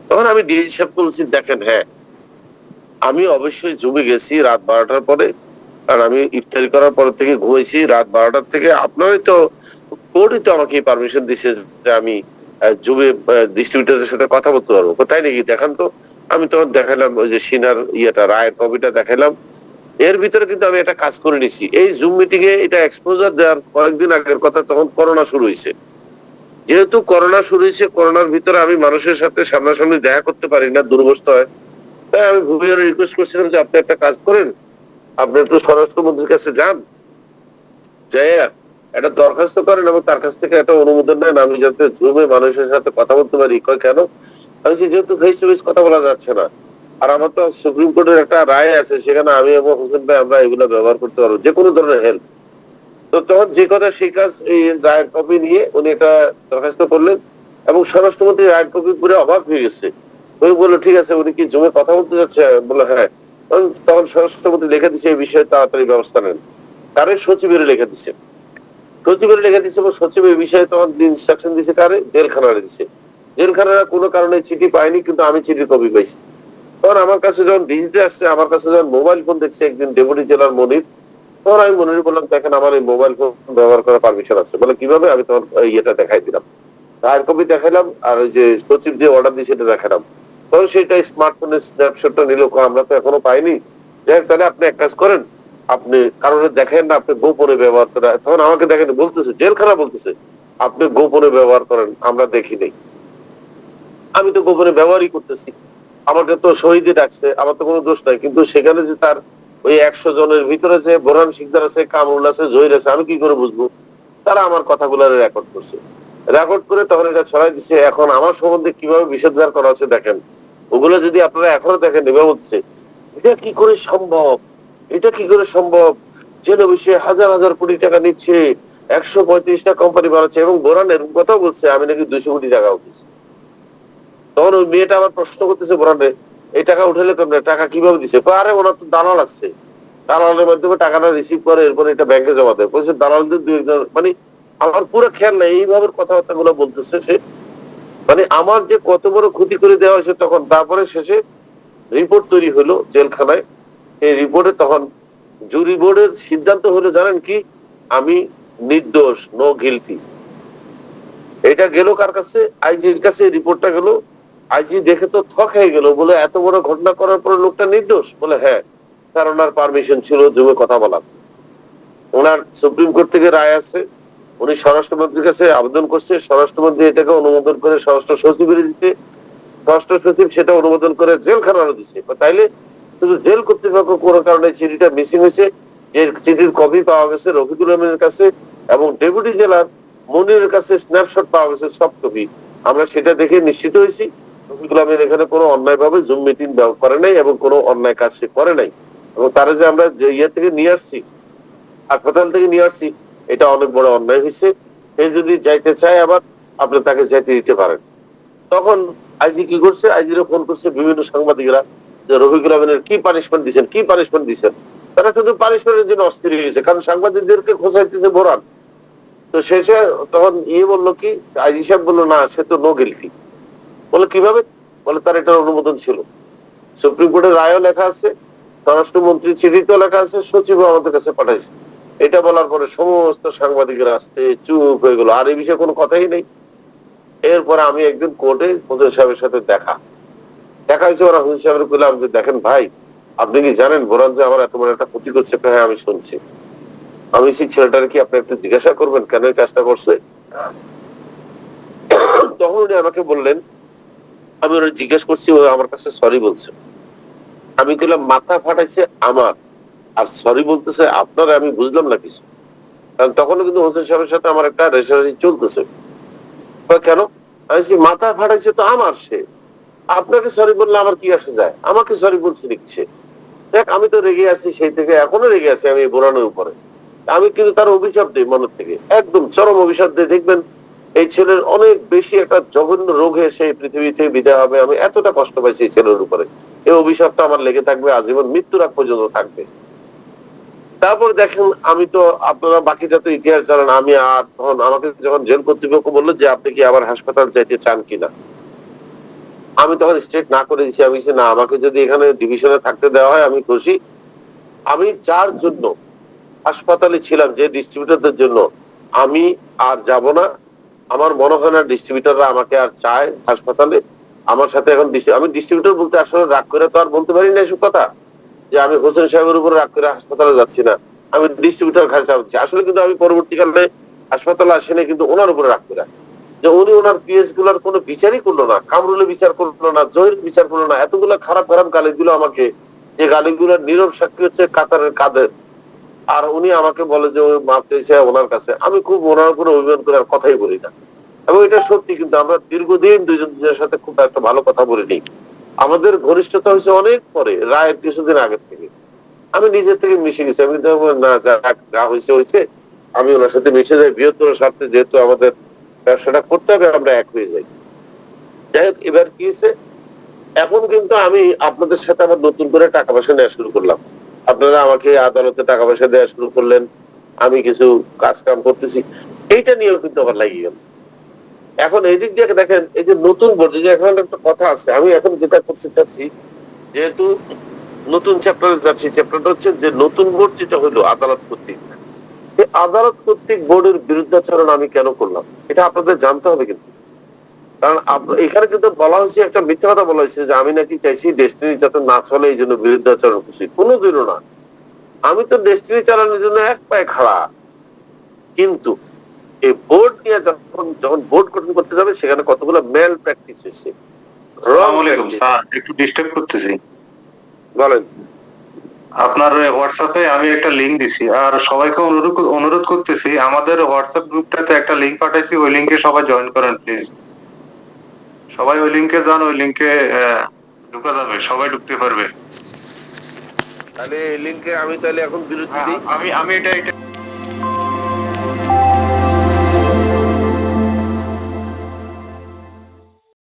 তখন আমি ডিআইজি সাহেব বলছি দেখেন, হ্যাঁ আমি অবশ্যই জমে গেছি রাত 12টার পরে, কারণ আমি ইফতারি করার পর থেকে ঘুমাইছি রাত 12টার থেকে। আপনারাই তো কোর্টই তো আমাকে পারমিশন দিছে যে আমি জুবে ডিস্ট্রিবিউটরের সাথে কথা বলতে পারবো। কোথায় নাকি দেখান তো। আমি তখন দেখালাম ওই যে সিনার ইয়েটা, রায়ের কপিটা দেখালাম। এর ভিতরে কিন্তু আমি একটা কাজ করে নিছি। এই জুম মিটিং এ এটা এক্সপোজার দেওয়ার কয়েকদিন আগের কথা, তখন করোনা শুরু হয়েছে। যেহেতু করোনা শুরু হয়েছে, করোনার ভিতরে আমি মানুষের সাথে সামনাসামনি দেখা করতে পারি না, দুর্বস্থ হয়। তাই আমি ভুবিয়ার রিকোয়েস্ট করছিলাম যে আপনি একটা কাজ করেন, আপনি একটু স্বরাষ্ট্রমন্ত্রীর কাছে যান, যাই একটা দরখাস্ত করেন এবং তার কাছ থেকে একটা অনুমোদন নেন, আমি যাতে জুমে মানুষের সাথে কথা বলতে পারি। কয় কেন? আমি যেহেতু ফেস টু ফেস কথা বলা যাচ্ছে না, আর আমার তো সুপ্রিম কোর্টের একটা রায় আছে, সেখানে আমি এবং হোসেন ভাই আমরা এগুলো ব্যবহার করতে পারবো, যে কোনো ধরনের হেল্প। তো তখন যে কথা সেই কাজ, এই রায়ের কপি নিয়ে উনি এটা দরখাস্ত করলেন, এবং স্বরাষ্ট্রমন্ত্রী রায়ের কপি পুরো অবাক হয়ে গেছে উনি বললো ঠিক আছে, উনি কি জমে কথা বলতে যাচ্ছে? বললো হ্যাঁ। তখন স্বরাষ্ট্রমন্ত্রী লিখে দিচ্ছে এই বিষয়ে তাড়াতাড়ি ব্যবস্থা নেন। কারে? সচিবের লিখে দিচ্ছে। সচিবের লিখে দিচ্ছে এবং সচিব এই বিষয়ে তখন ইনস্ট্রাকশন দিচ্ছে কারে? জেলখানারে দিচ্ছে। জেলখানারা কোনো কারণে চিঠি পায়নি, কিন্তু আমি চিঠির কপি পাইছি। তখন আমার কাছে যখন ডিজিটে আসছে, আমার কাছে যখন মোবাইল ফোন দেখছে একদিন ডেপুটি জেলার মনির, তখন আমি মনির বললাম দেখেন আমার এই মোবাইল ফোন ব্যবহার করার পারমিশন আছে। বলে কিভাবে? আমি তখন ইয়েটা দেখাই দিলাম, হার্ড কপি দেখাইলাম, আর ওই যে সচিব যে অর্ডার দিয়েছে সেটা দেখালাম। তখন সেটা স্মার্টফোনের স্ন্যাপশটটা নিল, আমরা তো এখনো পাইনি। যাই হোক, তাহলে আপনি এক কাজ করেন, আপনি কারণে দেখেন না, আপনি গোপনে ব্যবহার করেন। তখন আমাকে দেখেন বলতেছে, জেলখানা বলতেছে আপনি গোপনে ব্যবহার করেন, আমরা দেখি নেই। আমি তো গোপনে ব্যবহারই করতেছি, আমাকে তো শহীদে ডাকছে, আমার তো কোনো দোষ নাই। কিন্তু সেখানে যে তার ওই 100 জনের ভিতরে যে বোরহান শিকদার আছে, কামরুল আছে, জহির আছে, আমি কি করে বুঝবো? তারা আমার কথাগুলো রেকর্ড করছে, রেকর্ড করে তখন এটা ছড়াই দিচ্ছে। এখন আমার সম্বন্ধে কিভাবে বিষোদ্গার করা হচ্ছে দেখেন। ওগুলো যদি আপনারা এখনো দেখেন, নেবে হচ্ছে এটা কি করে সম্ভব, এটা কি করে সম্ভব? জেল বিষয়ে হাজার হাজার কোটি টাকা নিচ্ছে, 135টা কোম্পানি বানাচ্ছে, এবং বোরহান এরকম কথাও বলছে আমি নাকি 200 কোটি টাকা উঠেছি। তখন ওই মেয়েটা আবার প্রশ্ন করতেছে বোরহানে, এই টাকা উঠালে কেমনে, টাকা কিভাবে দিছে? আরে ওনার তো দালাল আছে, দালালের মাধ্যমে টাকাটা রিসিভ করে এরপরে এটা ব্যাংকে জমা দেয়। বলছে দালালদের 2-1 মানে আমার পুরো খেয়াল নাই এইভাবে কথাবার্তা গুলো বলতেছে সে। মানে আমার যে কত বড় ক্ষতি করে দেওয়া হয়েছে তখন। তারপরে শেষে রিপোর্ট তৈরি হলো জেলখানায়। এই রিপোর্টে তখন জুরি বোর্ডের সিদ্ধান্ত হলো জানেন কি? আমি নির্দোষ, নো গিলটি। এটা গেল কার কাছে? আইজির কাছে রিপোর্টটা গেল। আইজি দেখে তো থক হয়ে গেল, বলে এত বড় ঘটনা করার পরে লোকটা নির্দোষ? বলে হ্যাঁ, কারণ ওনার পারমিশন ছিল জমে কথা বলার। ওনার সুপ্রিম কোর্ট থেকে রায় আছে, উনি স্বরাষ্ট্রমন্ত্রীর কাছে আবেদন করছে, স্বরাষ্ট্রমন্ত্রী এটাকে অনুমোদন করে স্বরাষ্ট্র সচিবের দিতে, স্বরাষ্ট্র সচিব সেটা অনুমোদন করে জেলখানারও দিচ্ছে। তাইলে শুধু জেল কর্তৃপক্ষ কোনো কারণে চিঠিটা মিসিং হয়েছে, এর চিঠির কপি পাওয়া গেছে রফিকুল আলমের কাছে, এবং ডেপুটি জেলার মনিরের কাছে স্ন্যাপশট পাওয়া গেছে, সব কপি। আমরা সেটা দেখে নিশ্চিত হয়েছি রফিকুল আলমের এখানে কোনো অন্যায় ভাবে জুম মিটিং করে নাই এবং কোনো অন্যায় কাজ সে করে নাই। এবং তারা যে আমরা যে ইয়ে থেকে নিয়ে আসছি, হাসপাতাল থেকে নিয়ে আসছি, এটা অনেক বড় অন্যায় হয়েছে। সে যদি যাইতে চায় আবার আপনি তাকে যাইতে দিতে পারেন। তখন আইজি কি করছে? আইজিরে ফোন করছে বিভিন্ন সাংবাদিকরা, যে রফিকুল আলমের কি পানিশমেন্ট দিচ্ছেন, কি পানিশমেন্ট দিচ্ছেন। তারা শুধু পানিশমেন্টের জন্য অস্থির হয়ে গেছে, কারণ সাংবাদিকদেরকে খোঁচাইতেছে বোরহান। তো শেষে তখন ইয়ে বললো কি, আইজি সাহেব বললো না, সে তো নো গিলটি। বলে কিভাবে? বলে তার এটার অনুমোদন ছিল, সুপ্রিম কোর্টের রায়ও লেখা আছে, স্বরাষ্ট্রমন্ত্রীর চিঠিতেও লেখা আছে, সচিবও আমাদের কাছে পাঠাইছে। এটা বলার পরে সমস্ত সাংবাদিকেরা আসতে চুপ হয়ে গেল, আর এই বিষয়ে কোনো কথাই নেই। এরপরে আমি একদিন কোর্টে হোসেন সাহেবের সাথে দেখা হয়েছে। ওরা হোসেন সাহেবের বললাম যে দেখেন ভাই, আপনি কি জানেন বোরহান যে আমার এত বড় একটা ক্ষতি করছে? হ্যাঁ আমি শুনছি। আমি সেই ছেলেটার কি আপনি একটু জিজ্ঞাসা করবেন কেন এই কাজটা করছে? তখন উনি আমাকে বললেন, আমি ওরা জিজ্ঞেস করছি, ও আমার কাছে সরি বলছে। আমি বললাম মাথা ফাটাইছে আমার, আর সরি বলতেছে আপনার, আমি বুঝলাম না কিছু। কারণ তখনও কিন্তু হোসেন সাহেবের সাথে আমার একটা রেশারেশি চলতেছে। কেন? আমি মাথা ফাটাইছে তো আমার, সে আপনাকে সরি বললে আমার কি আসে যায়, আমাকে সরি বলছে নাকি সে? দেখ আমি তো রেগে আছি সেই থেকে, এখনো রেগে আছি আমি বোরহানের উপরে। আমি কিন্তু তার অভিশাপ দিই মনের থেকে, একদম চরম অভিশাপ দিই। দেখবেন এই ছেলের অনেক বেশি একটা জঘন্য রোগে সেই পৃথিবী থেকে বিদায় হবে। আমি এতটা কষ্ট পাইছি এই ছেলের উপরে, এই অভিশাপটা আমার লেগে থাকবে আজীবন, মৃত্যুর আগ পর্যন্ত থাকবে। তারপর দেখেন আমি তো, আপনারা বাকিটা তো ইতিহাস জানেন, আমি আর তখন আমাকে যখন জেল কর্তৃপক্ষ বললো যে আপনি কি আবার হাসপাতাল যাইতে চান কিনা, আমি তখন স্টেট না করে দিচ্ছি। আমি না, আমাকে যদি এখানে ডিভিশনে থাকতে দেওয়া হয় আমি খুশি। আমি যার জন্য হাসপাতালে ছিলাম, যে ডিস্ট্রিবিউটরদের জন্য, আমি আর যাব না। আমার মনে হয় না ডিস্ট্রিবিউটররা আমাকে আর চায় হাসপাতালে। আমার সাথে এখন আমি ডিস্ট্রিবিউটর বলতে আসলে রাগ করে তো আর বলতে পারি না এসব কথা, যে আমি হোসেন সাহেবের উপর রাগ করে হাসপাতালে যাচ্ছি না, আমি ডিস্ট্রিবিউটর ঘাড়ে চাচ্ছি। আসলে কিন্তু আমি পরবর্তীকালে হাসপাতালে আসিনি কিন্তু ওনার উপরে রাগ করে, যে উনি ওনার পিএস গুলার কোনো বিচারই করলো না, কামরুলের বিচার করলো না, জহির বিচার করলো না। এতগুলো খারাপ খারাপ গালি দিল আমাকে, যে গালিগুলোর নীরব সাক্ষী হচ্ছে কাতারের কাদের। আর উনি আমাকে বলে যে ওই মাপ চাইছে ওনার কাছে। আমি খুব ওনার উপরে অভিমান করে আর কথাই বলি না, এবং এটা সত্যি। কিন্তু আমরা দীর্ঘদিন দুজনের সাথে খুব একটা ভালো কথা বলিনি। আমাদের ঘনিষ্ঠতা হয়েছে অনেক পরে, রায়ের কিছুদিন আগের থেকে। আমি নিজের থেকে মিশে গেছি, আমি না যা হয়েছে হয়েছে, আমি ওনার সাথে মিশে যাই বৃহত্তর স্বার্থে, যেহেতু আমাদের ব্যবসাটা করতে হবে আমরা এক হয়ে যাই। যাই হোক, এবার কি হয়েছে, এখন কিন্তু আমি আপনাদের সাথে আবার নতুন করে টাকা পয়সা নেওয়া শুরু করলাম। আপনারা আমাকে আদালতে টাকা পয়সা দেওয়া শুরু করলেন, আমি কিছু কাজ কাম করতেছি, এইটা নিয়েও কিন্তু আবার লাগিয়ে গেল। এখন এই দিক দিয়ে দেখেন, এই যে নতুন বোর্ড, যে এখন একটা কথা আছে, আমি এখন যেটা করতে চাচ্ছি, যেহেতু নতুন চ্যাপ্টারে যাচ্ছি, চ্যাপ্টারটা হচ্ছে যে নতুন বোর্ড যেটা হলো আদালত কর্তৃক, এই আদালত কর্তৃক বোর্ডের বিরুদ্ধাচরণ আমি কেন করলাম এটা আপনাদের জানতে হবে। কিন্তু কারণ এখানে কিন্তু বলা হয়েছে, একটা মিথ্যা কথা বলা হয়েছে যে আমি নাকি চাইছি ডেস্টিনি যাতে না চলে এই জন্য বিরুদ্ধাচরণ করছি। কোনোদিনও না। আমি তো ডেস্টিনি চালানোর জন্য এক পায়ে খাড়া, কিন্তু এই বোর্ড নিয়ে যখন বোর্ড গঠন করতে যাবে সেখানে কতগুলো মেল প্র্যাকটিস হয়েছে। আসসালামু আলাইকুম স্যার, একটু ডিস্টার্ব করতেছি। বলেন। আপনার হোয়াটসঅ্যাপে আমি একটা লিংক দিছি, আর সবাইকে অনুরোধ করতেছি, আমাদের হোয়াটসঅ্যাপ গ্রুপটাতে একটা লিংক পাঠাইছি, ওই লিংকে সবাই জয়েন করেন প্লিজ। সবাই ওই লিংকে যান, ওই লিংকে ঢুকা যাবে, সবাই ঢুকতে পারবে। তাহলে এই লিংকে আমি তাহলে এখন বিরতি দিই। আমি এটা